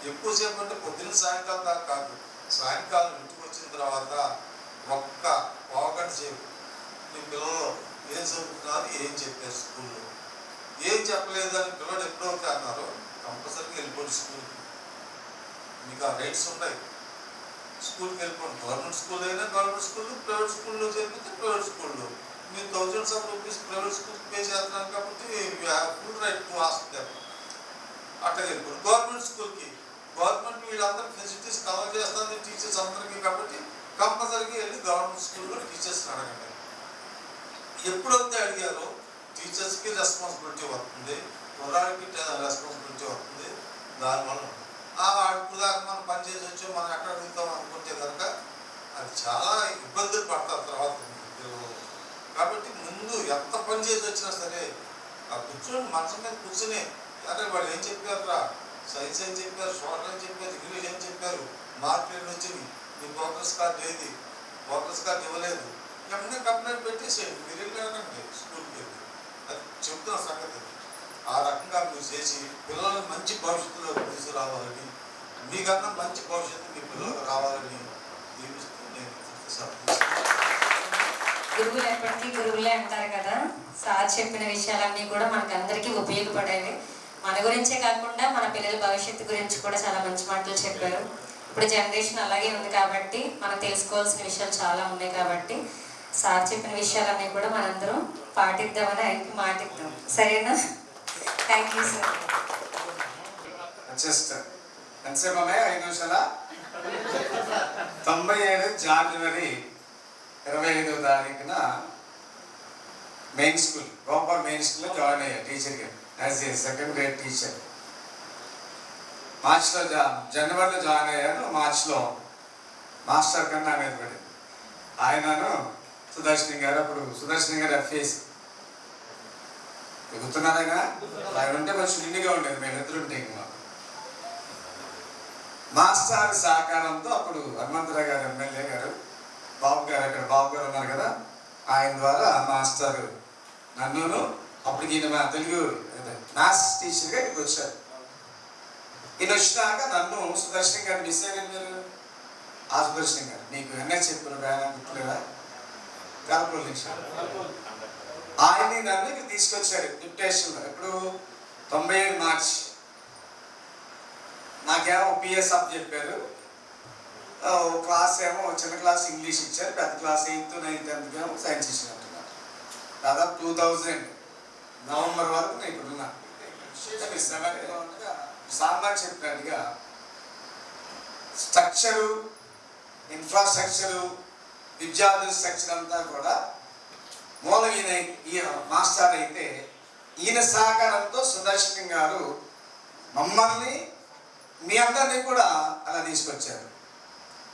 ఎక్కువసేపు అంటే పొద్దున్న సాయంకాలం దాకా కాదు, సాయంకాలం ఇంటికి వచ్చిన తర్వాత ఒక్క పావుగంట సేపు మీ పిల్లలు ఏం చదువుతున్నారు, ఏం చెప్పారు స్కూల్లో, ఏం చెప్పలేదు అని పిల్లలు ఎప్పుడైతే అన్నారో కంపల్సరీగా వెళ్ళిపోండి స్కూల్కి. మీకు ఆ రైట్స్ ఉంటాయి, స్కూల్కి వెళ్ళిపోండి. గవర్నమెంట్ స్కూల్ అయినా గవర్నమెంట్ స్కూల్, ప్రైవేట్ స్కూల్లో చేరిపోతే ప్రైవేట్ స్కూల్లో. మీరు థౌజండ్స్ ఆఫ్ రూపీస్ ప్రైవేట్ స్కూల్కి పే చేస్తున్నారు కాబట్టి you have full right to ask them. అట్లా వెళ్ళిపోండి. గవర్నమెంట్ స్కూల్కి గవర్నమెంట్ వీళ్ళందరూ ఫెసిలిటీస్ కవర్ చేస్తుంది టీచర్స్ అందరికీ, కాబట్టి కంపల్సరీగా వెళ్ళి గవర్నమెంట్ స్కూల్లో టీచర్స్ని అడగండి. ఎప్పుడైతే అడిగారో టీచర్స్కి రెస్పాన్సిబిలిటీ వస్తుంది, కుర్రాడికి రెస్పాన్సిబిలిటీ వస్తుంది. దానివల్ల ఇప్పుడు దాకా మనం పనిచేసి వచ్చి మనం ఎక్కడ అడుగుతాం అనుకుంటే కనుక అది చాలా ఇబ్బందులు పడతారు తర్వాత. కాబట్టి ముందు ఎంత పని చేసి వచ్చినా సరే ఆ కూర్చొని మనసు మీద కూర్చుని అరే వాళ్ళు ఏం చెప్పారురా, సైన్స్ ఏం చెప్పారు, సోషల్ ఏం చెప్పారు, ఇంగ్లీష్ ఏం చెప్పారు, మార్కులు వచ్చింది, మీ ప్రోగ్రెస్ కార్డు ఏది, ప్రోగ్రెస్ కార్డు ఇవ్వలేదు, వెంటనే కంప్లైంట్ పెట్టేసేయండి. మీరు వెళ్ళారండి స్కూల్కి వెళ్ళి అది చెప్తున్న సంగతి. ఆ రకంగా మీరు చేసి పిల్లల్ని మంచి భవిష్యత్తులో తీసుకురావాలని, మీకన్నా మంచి భవిష్యత్తు మీ పిల్లలకు రావాలని దీవిస్తూ నేను గురువులు ఎప్పటికీ గురువులే అంటారు కదా. సార్ చెప్పిన విషయాలన్నీ కూడా మనకు అందరికీ ఉపయోగపడేవి. మన గురించే కాకుండా మన పిల్లల భవిష్యత్తు గురించి కూడా చాలా మంచి మాటలు చెప్పారు. ఇప్పుడు జనరేషన్ అలాగే ఉంది కాబట్టి మనం తెలుసుకోవాల్సిన విషయాలు చాలా ఉన్నాయి. కాబట్టి సార్ చెప్పిన విషయాలన్నీ కూడా మనందరం పాటిద్దామని ఆయనకి మాటిద్దాం. సరేనా? Thank you sir. జస్ట్ ఎంతసేపు అమ్మాయి 5 నిమిషాల 97 జనవరి 25వ తారీఖున మెయిన్ స్కూల్ గోపాల్ మెయిన్ స్కూల్లో జాయిన్ అయ్యాను టీచర్గా as a second grade teacher. మార్చిలో జనవరిలో జాయిన్ అయ్యాను. మార్చిలో మాస్టర్ కన్నా మీద పడింది. ఆయనను సుదర్శన్ గారు, అప్పుడు సుదర్శన్ గారు ఎఫ్ఏసి గుర్తున్నారైనా, ఆయన ఉంటే కొంచెం నిండుగా ఉండేది, మేము ఎదురుంటే మాకు. మాస్టర్ సహకారంతో అప్పుడు హనుమంతరావు గారు ఎమ్మెల్యే గారు, బాబు గారు, అక్కడ బాబు గారు ఉన్నారు కదా, ఆయన ద్వారా మాస్టర్ నన్ను అప్పుడు ఈయన మా తెలుగు మ్యాథ్స్ టీచర్గా ఇక్కడికి వచ్చారు. ఈయన వచ్చినాక నన్ను సుదర్శన్ గారు మిస్ అయ్యారు. మీరు ఆ సుదర్శన్ గారు మీకు ఎన్నో చెప్పారు, ఆయన గుర్తులేదా, కలపూరు నుంచి ఆయన్ని నన్ను ఇక్కడ తీసుకొచ్చారు డిప్యుటేషన్లో. ఎప్పుడు 97 మార్చి. నాకేమో పిఎస్ అప్ చెప్పారు, క్లాస్ ఏమో చిన్న క్లాస్ ఇంగ్లీష్ ఇచ్చారు, పెద్ద క్లాస్ 8th 9th 10th ఏమో సైన్స్ ఇచ్చినట్టున్నారు. దాదాపు 2000 నవంబర్ వరకు నేను ఇక్కడ ఉన్నా. సాంబార్ చెప్పినట్టుగా స్ట్రక్చరు, ఇన్ఫ్రాస్ట్రక్చరు, విద్యార్థుల స్ట్రక్చర్ అంతా కూడా మూలం ఈ మాస్టర్ అయితే, ఈయన సహకారంతో సుదర్శన్ గారు మమ్మల్ని మీ అందరినీ కూడా అలా తీసుకొచ్చారు.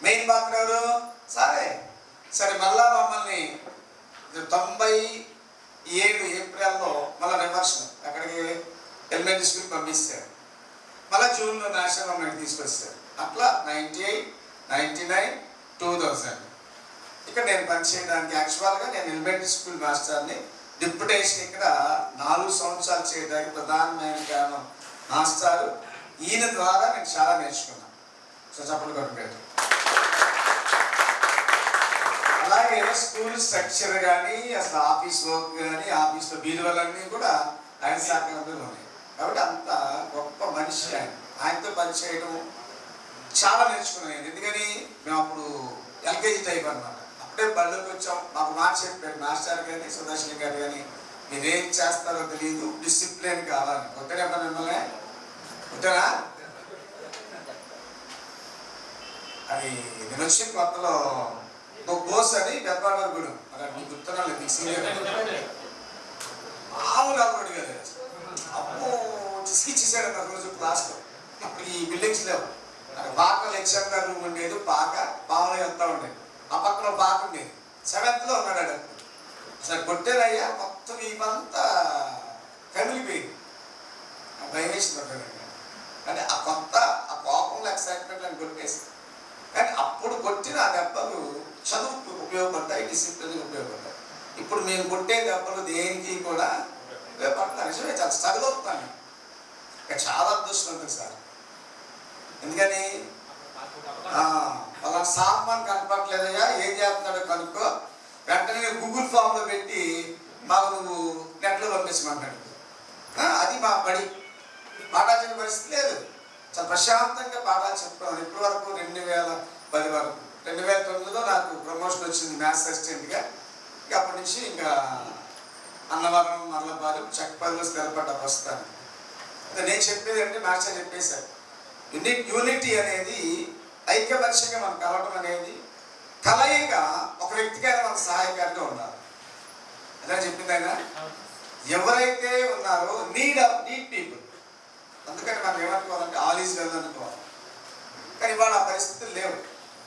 మెయిన్ పాత్ర ఎవరు? సరే మళ్ళా మమ్మల్ని 97 ఏప్రిల్లో మళ్ళీ రివర్షన్ అక్కడికి ఎలిమెంటరీ స్కూల్ పంపిస్తారు. మళ్ళీ జూన్లో నేషనల్ గవర్నమెంట్ తీసుకొచ్చారు. అట్లా 98, 99, 2000 ఇక్కడ నేను పనిచేయడానికి యాక్చువల్గా నేను ఎలిమెంటరీ స్కూల్ మాస్టర్ని. డిప్యుటేషన్ ఇక్కడ 4 సంవత్సరాలు చేయడానికి ప్రధానమైన కారణం మాస్టారు. ఈయన ద్వారా నేను చాలా నేర్చుకున్నాను. సో చప్పట్లు కొట్టలేదు. అలాగే స్కూల్ స్ట్రక్చర్ కానీ అసలు ఆఫీస్ వర్క్ కానీ ఆఫీస్లో బీరువాలన్నీ కూడా ఆయన సహకారంలో ఉన్నాయి. కాబట్టి అంత గొప్ప మనిషి ఆయన. ఆయనతో పనిచేయడం చాలా నేర్చుకున్నాను. ఎందుకని మేము అప్పుడు ఎల్కేజీ టైప్ అన్నమాట. అప్పుడే బళ్ళకి వచ్చాం. మాకు మాట చెప్పారు మాస్టర్ కానీ సుదర్శన్ గారు కానీ, మీరేం చేస్తారో తెలియదు, డిసిప్లిన్ కావాలి. కొత్తగా మిమ్మల్ని కొట్టనా అది నేను వచ్చిన కొత్తలో ఒక బోస్ అని పెద్దవాడు కూడా మరి మీకు గుర్తున్నాను మీకు సీనియర్ మామూలు అలవాడు కదా. అప్పు చిసికిచ్చేసాడు ఒక రోజు క్లాస్లో. అప్పుడు ఈ బిల్డింగ్స్ లేవు. అక్కడ పాక లక్ష్యం గారు రూమ్ ఉండేది. పాక పాములు వెళ్తూ ఉండేది. ఆ పక్కన పాక ఉండేది. 7th లో ఉన్నాడు అక్కడ. అసలు కొట్టేదయ్యా మొత్తం ఇవంతా కమిలిపోయింది. భయం వేసింది. కానీ ఆ కొత్త ఆ కోపంలో ఎక్సైట్మెంట్ అని కొట్టేసి, కానీ అప్పుడు కొట్టిన ఆ దెబ్బలు చదువుకు ఉపయోగపడతాయి, డిసిప్లిన్కి ఉపయోగపడతాయి. ఇప్పుడు మేము కొట్టే దెబ్బలు దేనికి కూడా ఉపయోగపడతాయి. నిజమే చాలా స్ట్రగుల్ అవుతాను. ఇంకా చాలా అదృష్టం సార్. ఎందుకని వాళ్ళ సామాన్ కనపడలేదయ్యా, ఏం చేస్తున్నాడో కనుక్కో, వెంటనే గూగుల్ ఫామ్లో పెట్టి మాకు నువ్వు నెట్లో పంపించమంటాడు. అది మా బడి. పాఠాల్సిన పరిస్థితి లేదు. చాలా ప్రశాంతంగా పాఠాలు చెప్పుకున్నాను. ఇప్పటి వరకు 2010 వరకు. 2009లో నాకు ప్రమోషన్ వచ్చింది మ్యాథ్స్ అసిస్టెంట్గా. అప్పటి నుంచి ఇంకా అన్నవరం, మర్లపాలెం, చక్కపల్లిలో స్థిరపడ్డ వస్తాను. నేను చెప్పేది అంటే మాస్టర్ చెప్పేశారు, యూనిటీ అనేది ఐక్యపక్షంగా మనం కలవటం అనేది కలయిక ఒక వ్యక్తికైనా మనకు సహాయకారిగా ఉండాలి. అలా చెప్పింది ఆయన. ఎవరైతే ఉన్నారో నీడ్ పీపుల్. అందుకని మనం ఏమనుకోవాలంటే ఆల్ ఈజ్ వెల్ అనుకోవాలి. కానీ ఇవాళ ఆ పరిస్థితులు లేవు.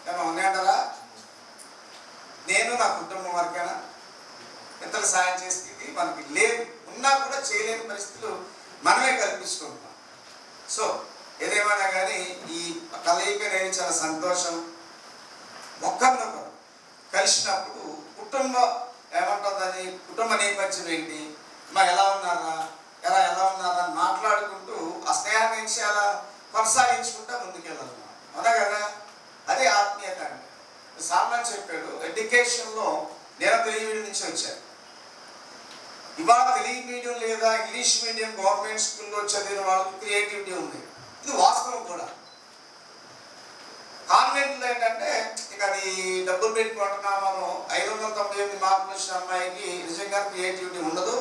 ఏమన్నా ఉన్నాయంటారా? నేను నా కుటుంబం వరకైనా ఇతరులు సాయం చేసేది మనకి లేదు. ఉన్నా కూడా చేయలేని పరిస్థితులు మనమే కల్పించుకుంటున్నాం. సో ఏదేమైనా కానీ ఈ కలయిక అనేది చాలా సంతోషం. ఒక్కరినొకరు కలిసినప్పుడు కుటుంబం ఏమంటుందని, కుటుంబ నేపథ్యం ఏంటి, మా ఎలా ఉన్నారా అని మాట్లాడుకుంటూ ఆ స్నేహాన్ని నుంచి అలా కొనసాగించుకుంటా ముందుకెళ్ళాలి. అవునా కదా? అదే ఆత్మీయత అంటే. సామాన్ చెప్పాడు, ఎడ్యుకేషన్లో నేను తెలుగు మీడియం నుంచి వచ్చాను. ఇవాళ తెలుగు మీడియం లేదా ఇంగ్లీష్ మీడియం గవర్నమెంట్ స్కూల్లో చదివిన వాళ్ళకి క్రియేటివిటీ ఉంది. ఇది వాస్తవం కూడా. కాన్వెంట్లో ఏంటంటే ఇక అది డబ్బులు పెట్టుకుంటున్నా మనం 598 మార్కులు వచ్చిన అమ్మాయికి నిజంగా క్రియేటివిటీ ఉండదు,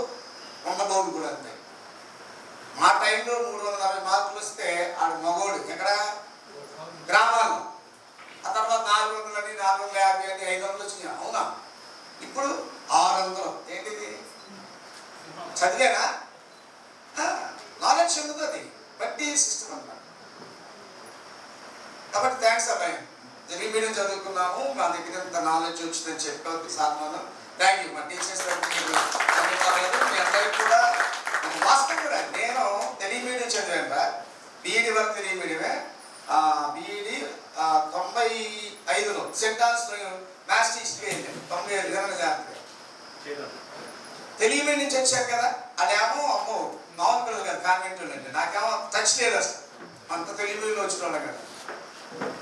ఉండబోదు కూడా అంతే. మా టైంలో 340 మార్కులు వస్తే ఆడు మగోడు ఎక్కడ గ్రామాల్లో. ఆ తర్వాత 400 అని 450 అని 500 వచ్చినాయి. అవునా? ఇప్పుడు 600. ఏంటిది? చదివేనా? నాలెడ్జ్ ఉండదు. అది బట్టి సిస్టమ్ అన్నమాట. కాబట్టి థ్యాంక్స్ అబ్బాయి. తెలుగు మీడియం చదువుకున్నాము, మా దగ్గర ఇంత నాలెడ్జ్ వచ్చిందని చెప్పి సామాను. Thank you. మా టీచర్స్ ధన్యవాదాలు. మీ అందరికీ కూడా వాస్తవం కూడా. నేను తెలుగు మీడియం చదివాను. బీఈడి వరకు తెలుగు మీడియమే. బీఈడి 95లో సెంట్ ఆన్స్లో మ్యాథ్స్ టీచర్కి వెళ్ళాను. 97 జాగ్రత్తగా తెలుగు మీడియం నుంచి వచ్చాను కదా. అదేమో అమ్మో మామూలు పిల్లలు కదా, కాన్వెంట్లో అంటే నాకేమో టచ్ లేదు అసలు. అంత తెలుగు మీడియంలో వచ్చిన వాళ్ళం కదా.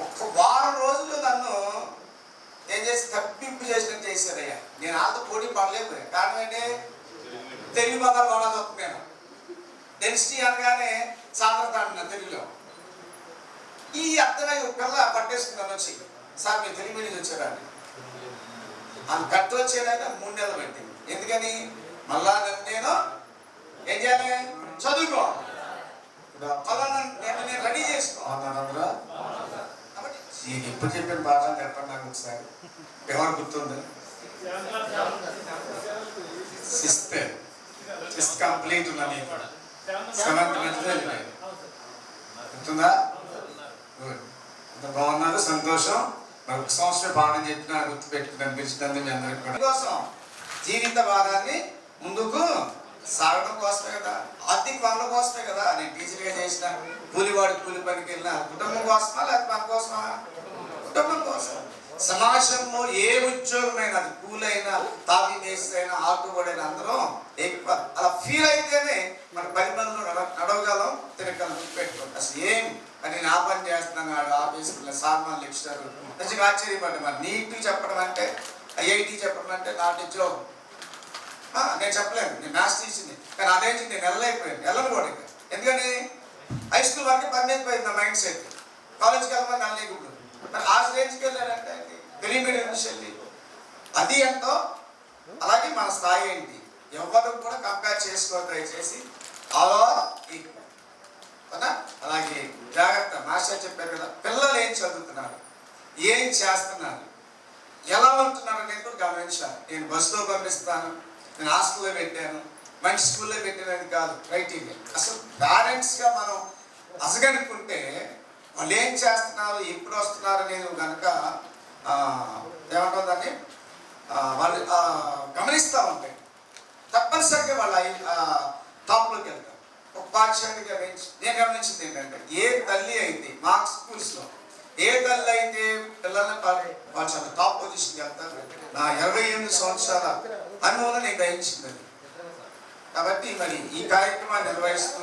ఒక్క వారం రోజులు నన్ను ఏం చేసి తప్పింపు చేసినట్టు చేశారయ్యా. నేను వాళ్ళతో పోటీ పడలేకపోయా. కారణం ఏంటి? తెలుగు పదాలు వాడా చదువుతున్నాను. డెన్సిటీ అనగానే సాంద్రత అంటున్నాను తెలుగులో. ఈ అర్థమై పిల్ల పట్టేసుకున్నాను వచ్చి, సార్ మీరు తెలుగు మీడియం వచ్చారండి. ఆమె కట్టు వచ్చేదాకా 3 నెలలు పెట్టింది. ఎందుకని? మళ్ళా నేను ఏం చేయాలి? చదువుకోవాలి. మళ్ళా నేను రెడీ చేసుకోవాలన్నారా? కాబట్టి నీకు ఎప్పుడు చెప్పిన పాఠాలు చెప్పండి నాకు ఒకసారి. ఎవరు గుర్తుంది? 6th కంప్లీట్ ఉన్నా నేను. 7th గుర్తుందా? గుడ్. అంత బాగున్నారు, సంతోషం. మరి 1 సంవత్సరం పాఠం చెప్పినా గుర్తు పెట్టుకుని అనిపించింది మీ అందరికి కూడా. కోసం జీవిత భాగాన్ని ముందుకు సాగడం కోసమే కదా, ఆర్థిక వనరుల కోసమే కదా. నేను టీచర్గా చేసిన, కూలివాడు కూలి పనికి వెళ్ళిన కుటుంబం కోసమా లేకపోతే మన కోసమా? కుటుంబం కోసం. సమాజంలో ఏ ఉద్యోగమైనా, అది కూలైనా, తాపీ మేస్త్రి అయినా, ఆటో అయినా, అందరం అలా ఫీల్ అయితేనే మన 10 మందిలో నడవగలం, తిరగలం. పెట్టుకోండి. అసలు ఏం అని నేను ఆ పని చేస్తున్నాను, ఆఫీసులో సామాన్ లెక్చరర్ నిజంగా ఆశ్చర్యపడ్డా. మరి నీట్గా చెప్పడం అంటే, ఐఐటి చెప్పడం అంటే నాట్ ఉద్యోగం. నేను చెప్పలేను, నేను మ్యాథ్స్ తీసింది, కానీ అదే నేను వెళ్ళలేకపోయాను, వెళ్ళను కూడా. ఎందుకని హై స్కూల్ వరకు పనిచేసిపోయింది నా మైండ్ సెట్. కాలేజ్కి వెళ్ళమని వెళ్ళలేకుండా మరి ఆ స్టేజ్కి వెళ్ళారంటే తెలియమీడియం నుంచి వెళ్ళి అది ఎంతో. అలాగే మన స్థాయి ఏంటి ఎవరు కూడా కంపేర్ చేసుకోవద్దు దయచేసి. అలా అవునా? అలాగే జాగ్రత్త. మాస్టర్ చెప్పారు కదా, పిల్లలు ఏం చదువుతున్నారు, ఏం చేస్తున్నారు, ఎలా ఉంటున్నారు అనేది కూడా గమనించాలి. నేను బస్సులో పంపిస్తాను, నేను హాస్టల్లో పెట్టాను, మంచి స్కూల్లో పెట్టినది కాదు క్రైటీరియా. అసలు పేరెంట్స్గా మనం అసగనుకుంటే వాళ్ళు ఏం చేస్తున్నారు, ఎప్పుడు వస్తున్నారు అనేది కనుక ఏమంటుందని వాళ్ళు గమనిస్తూ ఉంటాయి. తప్పనిసరిగా వాళ్ళు టాప్లోకి వెళ్తారు. ఒక పాఠశాలగా నేను గమనించింది ఏంటంటే, ఏ తల్లి అయితే మా స్కూల్స్లో ఏ తల్లి అయితే పిల్లల్ని పాఠశాల టాప్ పొజిషన్కి వెళ్తారు, నా 28 సంవత్సరాల అనుభవం నేను గ్రహించింది. కాబట్టి మరి ఈ కార్యక్రమాన్ని నిర్వహిస్తూ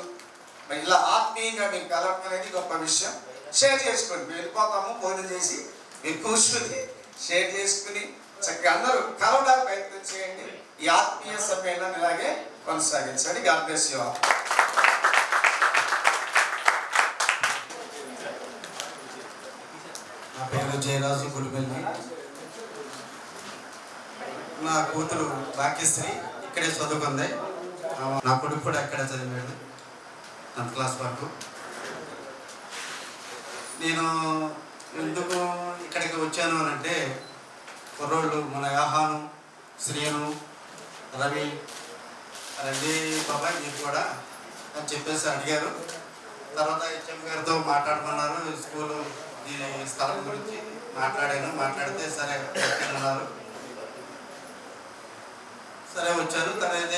మరి ఇలా ఆత్మీయంగా మీరు కలవడం అనేది గొప్ప విషయం. షేర్ చేసుకోండి. మేము వెళ్ళిపోతాము, భోజనం చేసి మీరు కూర్చుని షేర్ చేసుకుని చక్కగా అందరూ కలవడానికి ప్రయత్నం చేయండి. ఈ ఆత్మీయ సమ్మేళనం ఇలాగే కొనసాగించండి. God bless you all. నా పేరు జయరాజు గుడిపల్లి. నా కూతురు భాగ్యశ్రీ ఇక్కడే చదువుకుంది. నా కొడుకు కూడా అక్కడే చదివాడు 10th క్లాస్ వరకు. నేను ఎందుకు ఇక్కడికి వచ్చాను అని అంటే, కుర్రోళ్ళు మన యాహాను, శ్రీను, రవి, రండి బాబాయ్ మీరు కూడా అని చెప్పేసి అడిగారు. తర్వాత హెచ్ఎం గారితో మాట్లాడమన్నారు, స్కూలు దీని స్థలం గురించి మాట్లాడితే సరే అన్నారు. సరే వచ్చారు. తర్వాత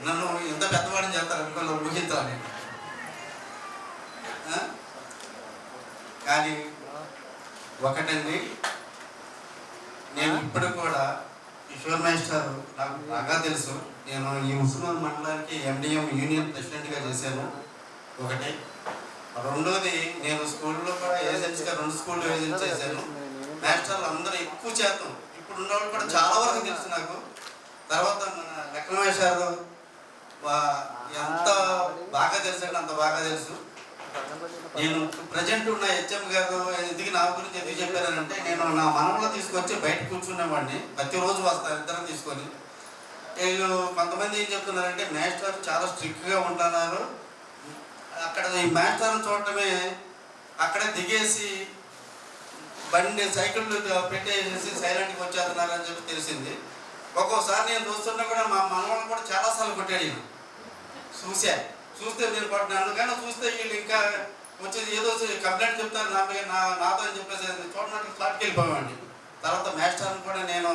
నన్ను ఎంత పెద్దవాడిని చేస్తారు అనుకోని ఊహించాలి. కానీ ఒకటండి, నేను ఇప్పుడు కూడా కిషోర్ మాస్టర్ నాకు బాగా తెలుసు. నేను ఈ ముస్లిం మండలానికి ఎండిఎం యూనియన్ ప్రెసిడెంట్గా చేశాను ఒకటి. రెండోది, నేను స్కూల్లో కూడా ఏజెన్సీగా 2 స్కూల్లో ఏజెన్సీ చేశాను. మాస్టర్లు అందరూ ఎక్కువ శాతం ఇప్పుడు ఉన్నవాళ్ళు కూడా చాలా వరకు తెలుసు నాకు. తర్వాత మన లక్ష్మణేశ్వరు ఎంత బాగా తెలుసు అంటే అంత బాగా తెలుసు. నేను ప్రజెంట్ ఉన్న హెచ్ఎం గారు ఎందుకు నా గురించి ఎందుకు చెప్పారంటే, నేను నా మనవలో తీసుకొచ్చి బయట కూర్చునేవాడిని, ప్రతిరోజు వస్తారు ఇద్దరం తీసుకొని. వీళ్ళు కొంతమంది ఏం చెప్తున్నారంటే, మాస్టర్ చాలా స్ట్రిక్ట్గా ఉంటున్నారు, అక్కడ ఈ మాస్టర్ని చూడటమే అక్కడే దిగేసి బండి సైకిల్ పెట్టేసి సైలెంట్గా వచ్చేస్తున్నారు అని చెప్పి తెలిసింది. ఒక్కోసారి నేను చూస్తున్నా కూడా మా మనవాళ్ళు కూడా చాలాసార్లు కొట్టాడు. చూస్తే నేను కొట్టినాను, కానీ చూస్తే వీళ్ళు ఇంకా వచ్చేది ఏదో కంప్లైంట్ చెప్తారు నాతో అని చెప్పేసి చూడడానికి ఫ్లాట్కి వెళ్ళిపోయామండి. తర్వాత మాస్టర్ని కూడా నేను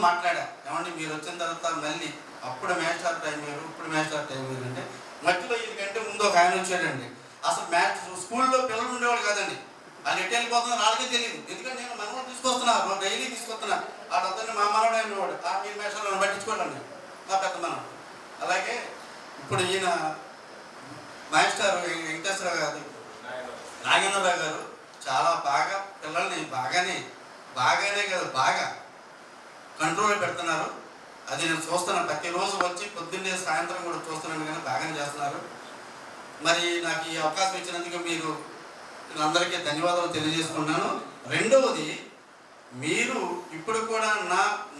మాట్లాడా, ఏమండి మీరు వచ్చిన తర్వాత మళ్ళీ అప్పుడు మాస్టర్ టైం వేరు, ఇప్పుడు మాస్టర్ టైం వేరు అంటే, మధ్యలో వీళ్ళకంటే ముందు ఒక ఆయన వచ్చాడండి. అసలు స్కూల్లో పిల్లలు ఉండేవాళ్ళు కాదండి, వాళ్ళు ఎటు వెళ్ళిపోతున్నారు వాళ్ళకే తెలియదు. ఎందుకంటే నేను మనవాళ్ళు తీసుకొస్తున్నాను, డైలీ తీసుకొస్తున్నాను. వాళ్ళందరినీ మా మనవాడు అనేవాడు, మీరు మాస్టర్లను పట్టించుకోండి నా పెద్ద మనవాడు. అలాగే ఇప్పుడు ఈయన మాస్టర్ వెంకటేశ్వర గారు, నాగేంద్రరావు గారు చాలా బాగా పిల్లల్ని బాగానే కాదు బాగా కంట్రోల్ పెడుతున్నారు. అది నేను చూస్తున్నాను, ప్రతిరోజు వచ్చి పొద్దున్నే సాయంత్రం కూడా చూస్తున్నాను, కానీ బాగానే చేస్తున్నారు. మరి నాకు ఈ అవకాశం ఇచ్చినందుకు మీరు అందరికీ ధన్యవాదాలు తెలియజేసుకున్నాను. రెండవది, మీరు ఇప్పుడు కూడా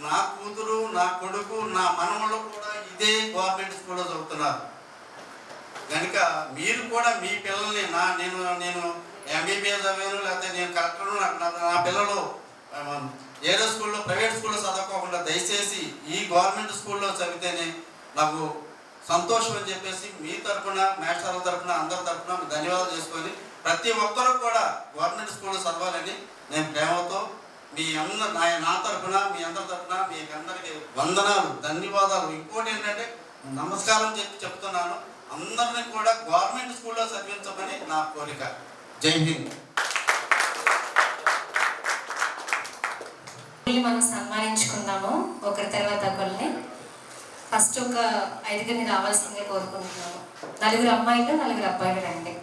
నా కూతురు, నా కొడుకు, నా మనవళ్ళు కూడా ఇదే గవర్నమెంట్ స్కూల్లో చదువుతున్నారు కనుక మీరు కూడా మీ పిల్లల్ని నేను ఎంబీబీఎస్ చదివాను, లేకపోతే నేను కలెక్టర్ను, నా పిల్లలు ఏదో స్కూల్లో ప్రైవేట్ స్కూల్లో చదవకోకుండా దయచేసి ఈ గవర్నమెంట్ స్కూల్లో చదివితేనే నాకు సంతోషం అని చెప్పేసి మీ తరఫున, మాస్టర్ల తరఫున, అందరి తరఫున ధన్యవాదాలు చేసుకొని ప్రతి ఒక్కరు కూడా గవర్నమెంట్ స్కూల్లో చదవాలని నేను ప్రేమతో నా తరఫున, మీ అందరి తరఫున మీకు అందరికీ వందనాలు, ధన్యవాదాలు. ఇంకోటి ఏంటంటే నమస్కారం చెప్తున్నాను. అందరినీ కూడా గవర్నమెంట్ స్కూల్లో చదివించమని నా కోరిక. జై హింద్. మనం సన్మానించుకుందాము ఒకరి తర్వాత ఒకరిని. ఫస్ట్ ఒక 5గురిని రావాల్సిందే కోరుకుంటున్నాము. 4 అమ్మాయిలు 4 అబ్బాయిలు రండి.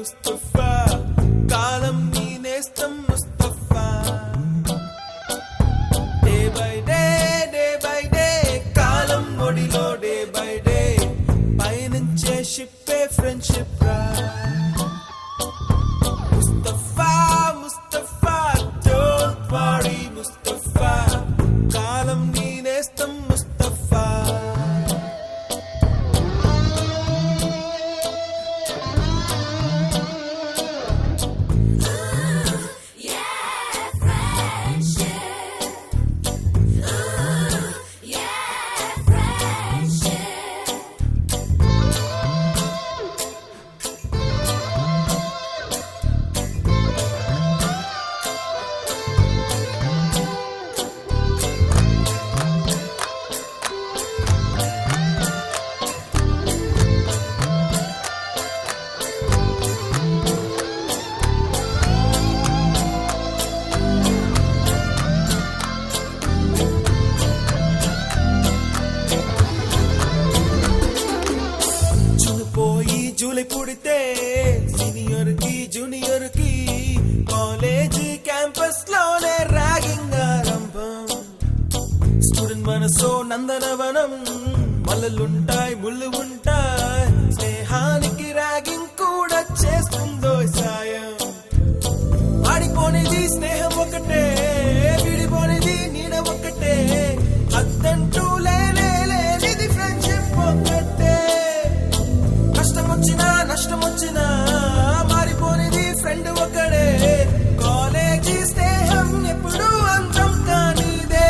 ముస్తఫా కాలం నీ నేస్తం ముస్తఫా డే బై డే కాలం ఒడిలో డే బై డే పయనించే షిప్పే ఫ్రెండ్షిప్ రా ముస్తఫా ముస్తఫా డోంట్ వరీ ముస్తఫా కాలం నీ నేస్తం ముస్తఫా జూలై పుడితే సీనియర్ కి జూనియర్ కి కాలేజీ క్యాంపస్ లోనే ర్యాగింగ్ ఆరంభం స్టూడెంట్ మనసో నందనవనం మల్లలుంటాయి ముళ్ళు ఉంటాయి స్నేహానికి ర్యాగింగ్ కూడా చేస్తుందో సాయం ఆడిపోనిది స్నేహం ఒకటే విడిపోనిది నీడ ఒకటే అద్దంటూ లేనిది ఫ్రెండ్షిప్ ఒకటే నష్టం వచ్చినా మారిపోనిది ఫ్రెండ్ ఒకడే కాలేజీ స్నేహం ఎప్పుడు అంతం కానిదే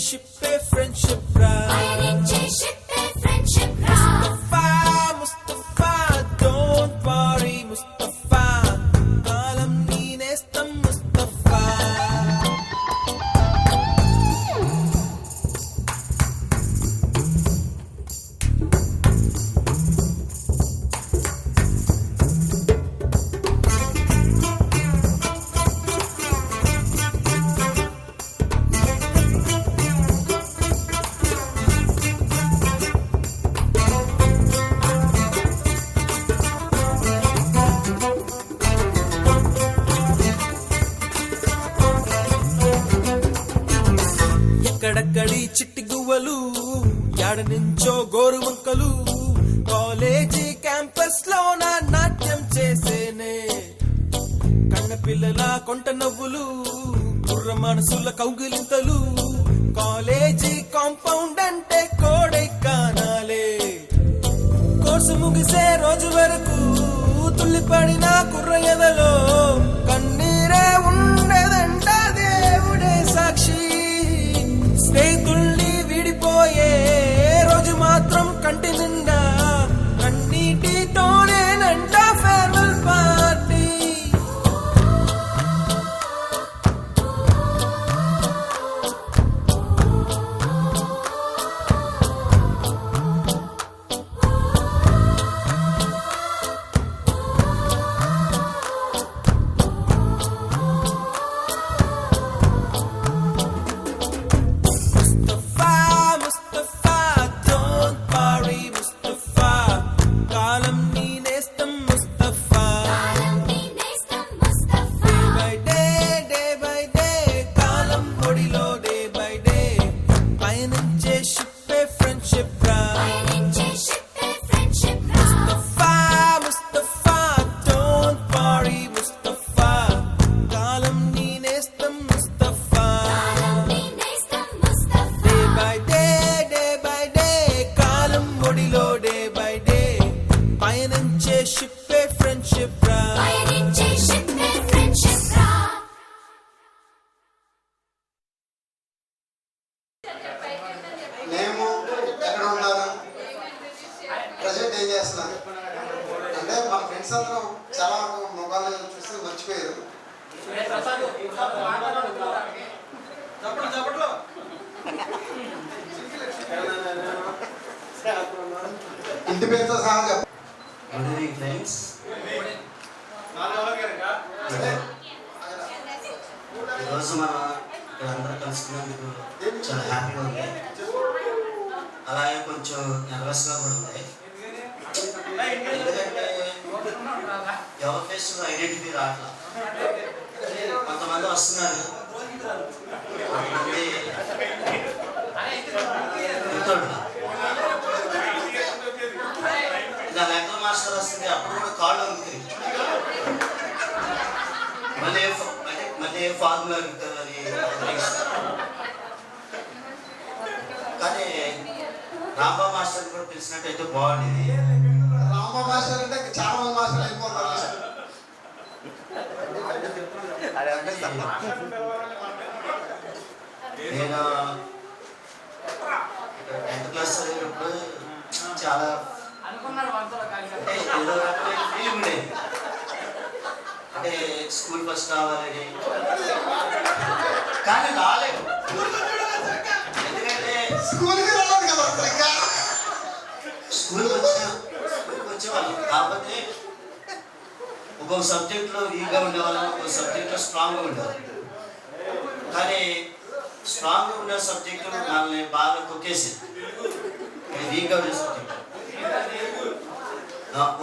షిప్పే ఫ్రెండ్షిప్ రా ముస్తఫా డోంట్ వరీ ముస్తఫా కాలం నీ నేస్తం ముస్తఫా ఎక్కడక్కడి చిట్టి గువ్వలు యాడ నుంచో గోరు వంకలు కాలేజీ క్యాంపస్ లో నా నాట్యం చేసేనే కన్న పిల్లల కొంట నవ్వులు కుర్ర మనసుల కౌగిలింతలు కాలేజీ కాంపౌండ్ అంటే కోడై కానాలే కోర్సు ముగిసే రోజు వరకు తుల్లిపడిన కుర్ర ఎదలో కన్నీరే ఉండదంట దేవుడే సాక్షి స్నేహితుల్ని విడిపోయే రోజు మాత్రం కంటి నిండా కన్నీటితోనేనంట ఫేర్వెల్ పార్టీ చేస్తున్నాను. అంటే మా ఫ్రెండ్స్ అందరూ చాలా వరకు మొబైల్ చూసి మర్చిపోయారు. ఇంటి పేరుతో సహా చెప్ప. Good evening friends. ఈరోజు మనం అందరూ కలుసుకున్నందుకు చాలా హ్యాపీగా ఉంది. అలాగే కొంచెం నర్వస్గా కూడా ఉంది. ఎందుకంటే ఎవరి ఫేస్ ఐడెంటిటీ రావట్లా. కొంతమంది వస్తున్నారు, కొంతమంది గుర్తోట్లా. ఇలా లెక్కల మాస్టర్ వస్తుంది, అప్పుడు కూడా కాళ్ళు ఉంటుంది. మళ్ళీ ఫార్ములా అడుగుతారు. కానీ రాంబాబు మాస్టర్ కూడా పిలిచినట్టయితే బాగుండేది. రాంబాబు మాస్టర్ అంటే చాలా మంది మాస్టర్ అయిపోతారు. నేను 10th క్లాస్ చదివినప్పుడు చాలా ఏదో ఫీలింగ్ ఉండేది. అంటే స్కూల్ ఫస్ట్ రావాలని, కానీ రాలేదు. ఎందుకంటే స్కూల్కి వచ్చేవాళ్ళం. కాకపోతే ఒక్కొక్క సబ్జెక్ట్లో వీక్గా ఉండేవాళ్ళం, ఒక్కొక్క సబ్జెక్ట్లో స్ట్రాంగ్గా ఉండేవాళ్ళం. కానీ స్ట్రాంగ్గా ఉండే సబ్జెక్టు మనల్ని బాగా తొక్కేసి వీక్గా ఉండే సబ్జెక్టు.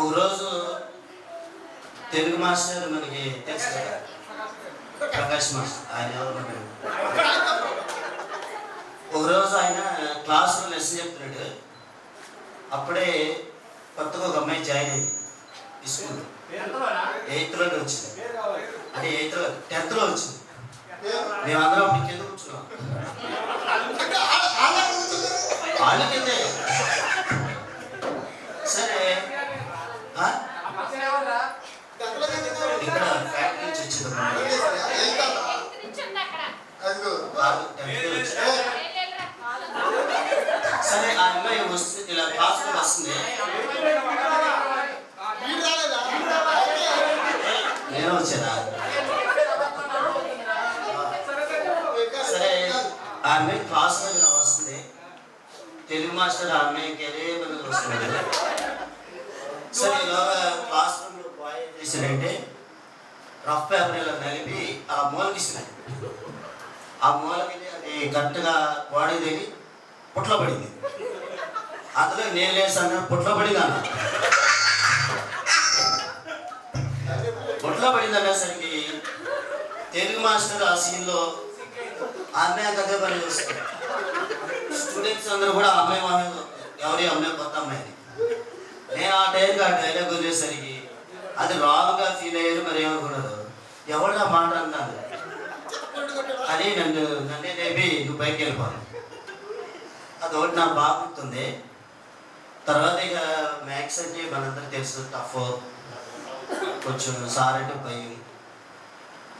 ఒకరోజు తెలుగు మాస్టర్ మనకి తెలుసు కదా, ప్రకాష్ మాస్టర్. ఆయన ఎవరు? ఒకరోజు ఆయన క్లాస్లో లెసన్ చెప్తున్నాడు. అప్పుడే కొత్తగా ఒక అమ్మాయి జాయిన్ అయింది ఈ స్కూల్లో. 8th వచ్చింది. అంటే 10th వచ్చింది. మేమందరం అప్పుడు కింద కూర్చున్నాం. వాళ్ళ కిందే. సరే ఇక్కడ ఫ్యాక్టరీ నుంచి వచ్చింది. సరే ఆ అమ్మాయి వస్తుంది, ఇలా క్లాస్లో వస్తుంది. నేను వచ్చానా? సరే ఆ అమ్మాయి క్లాస్లో ఇలా వస్తుంది. తెలుగు మాస్టర్ ఆ అమ్మాయికి వెళ్ళి మనకు వస్తుంది. సరే ఇలాగా క్లాస్ రూమ్లో బాయ్ ఏం చేశాడంటే రఫ్ పేపర్ ఇలా కలిపి ఆ మూలకి ఇస్తున్నాడు. ఆ మూలకి అది కరెక్ట్గా బాడీ తగిలి పుట్లో పడింది. అందులో నేను లేసాను, పుట్లో పడింది అన్న. పుట్లో పడింది అనేసరికి తెలుగు మాస్టర్ ఆ సీన్లో ఆ అమ్మాయి కదే పని చూస్తారు. స్టూడెంట్స్ అందరూ కూడా అమ్మాయి ఎవరి అమ్మాయి కొత్త అమ్మాయిని. నేను ఆ టైంకి ఆ డైలాగ్ వదిలేసరికి అది రాంగ్గా ఫీల్ అయ్యారు. మరి ఏమనుకున్నారు, ఎవరు ఆ మాట అన్నాను అని నన్నే లేపి నువ్వు బయటికి వెళ్ళిపోను. అదొకటి నాకు బాగా గుర్తుంది. తర్వాత ఇక మ్యాథ్స్ అంటే మనందరూ తెలుసు, టఫ్. కొంచెం సార్ అంటే భయం.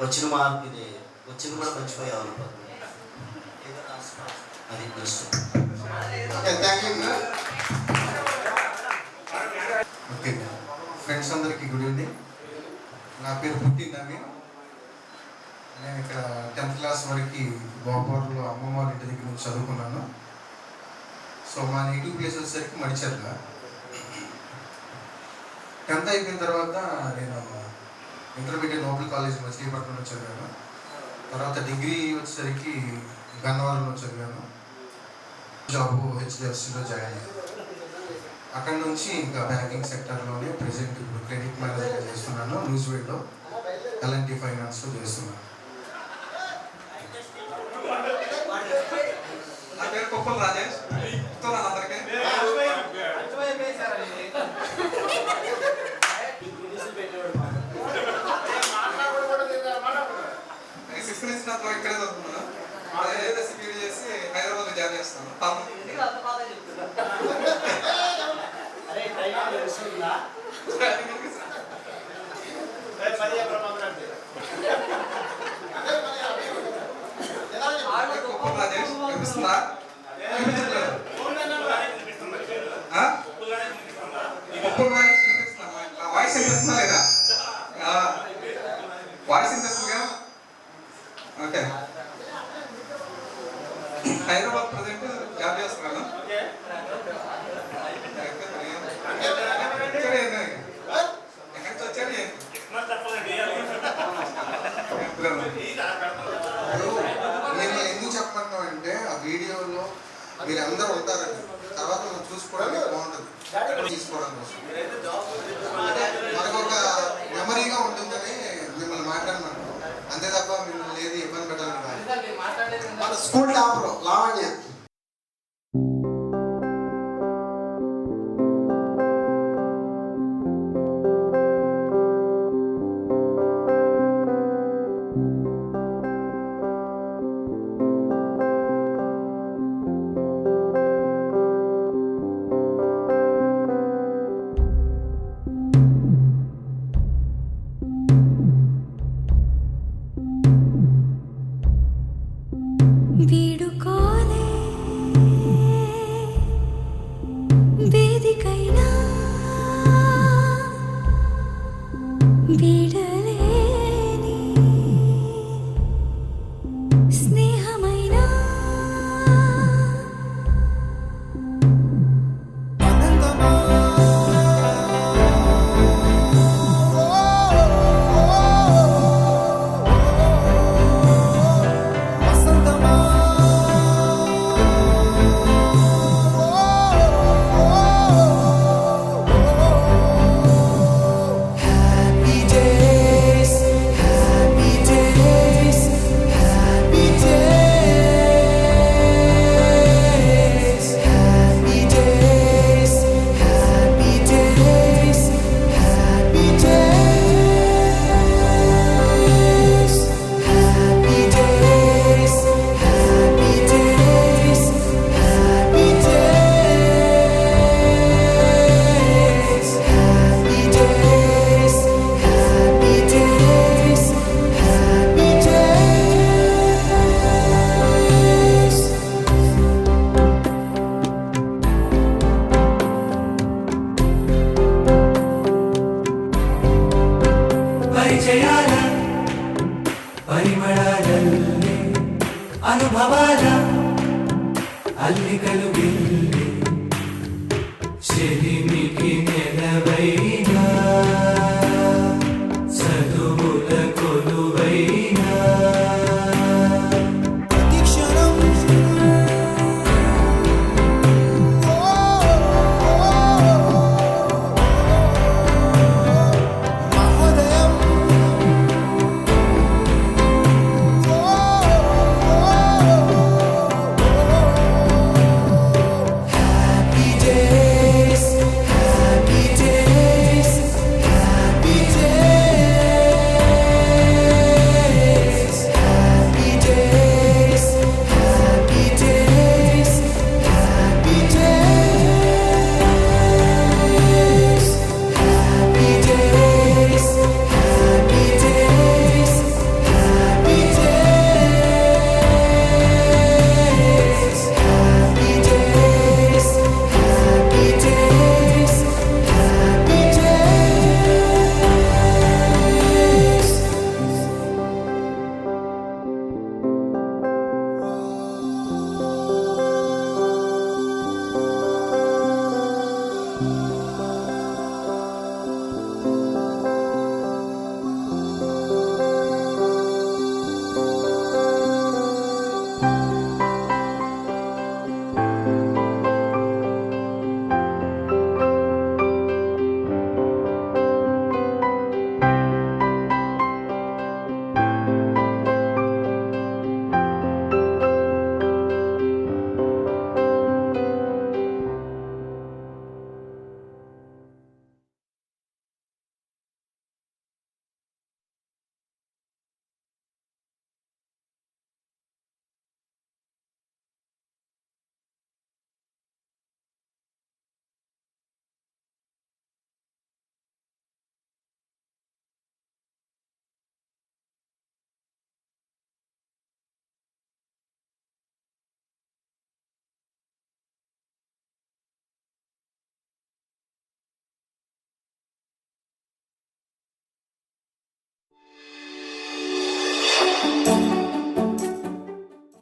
వచ్చిన మార్పు ఇది వచ్చిన కూడా మర్చిపోయావు అనుకోండి. అది ఓకే ఫ్రెండ్స్ అందరికీ గుడ్ ఈవినింగ్. నా పేరు పుట్టి నవీన్. నేను ఇక్కడ 10th క్లాస్ వరకు గోపాల్లో అమ్మమ్మ వాళ్ళ ఇంటి దగ్గర నుంచి చదువుకున్నాను. సో మా నెగిటివ్ ప్లేస్ వచ్చేసరికి మడిచెర్ల. 10th అయిపోయిన తర్వాత నేను ఇంటర్మీడియట్ నోబెల్ కాలేజ్ మచిలీపట్నంలో చదివాను. తర్వాత డిగ్రీ వచ్చేసరికి గన్నవరంలో చదివాను. జాబ్ హెచ్డిఎఫ్సిలో జాయిన్ అయ్యాను. అక్కడ నుంచి ఇంకా బ్యాంకింగ్ సెక్టర్లోనే ప్రెసెంట్ ఇప్పుడు క్రెడిట్ మేనేజర్గా చేస్తున్నాను. న్యూస్వేడ్లో ఎల్ఎన్టీ ఫైనాన్స్లో చేస్తున్నాను. నా పేరు కొప్పల్ రాజేష్. అందరికీ 6 నుంచి నాకు ఇక్కడే చదువుతున్నాను. ఏదో సెక్యూరిటీ చేసి హైదరాబాద్లో జాయిన్ చేస్తాను. ప్రజెంట్ జాబ్ చేస్తున్నాను. నేను ఎందుకు చెప్పమంటామంటే ఆ వీడియోలో మీరందరూ ఉంటారండి, తర్వాత మనం చూసుకోవడానికి బాగుంటుంది, తీసుకోవడం కోసం మనకు ఒక మెమరీగా ఉంటుందని మిమ్మల్ని మాట్లాడమంటాం అంతే తప్ప మిమ్మల్ని ఏది ఇబ్బంది పెట్టాలని కాదు. మన స్కూల్ టాపర్ లావణ్య వీడుకోలే వేదికైనా వీడలేని స్నేహమైనా పరిచయాల పరిమళాలల్లే అనుభవాల అల్లికలు వెళ్ళే చెలిమికి నెలవైనా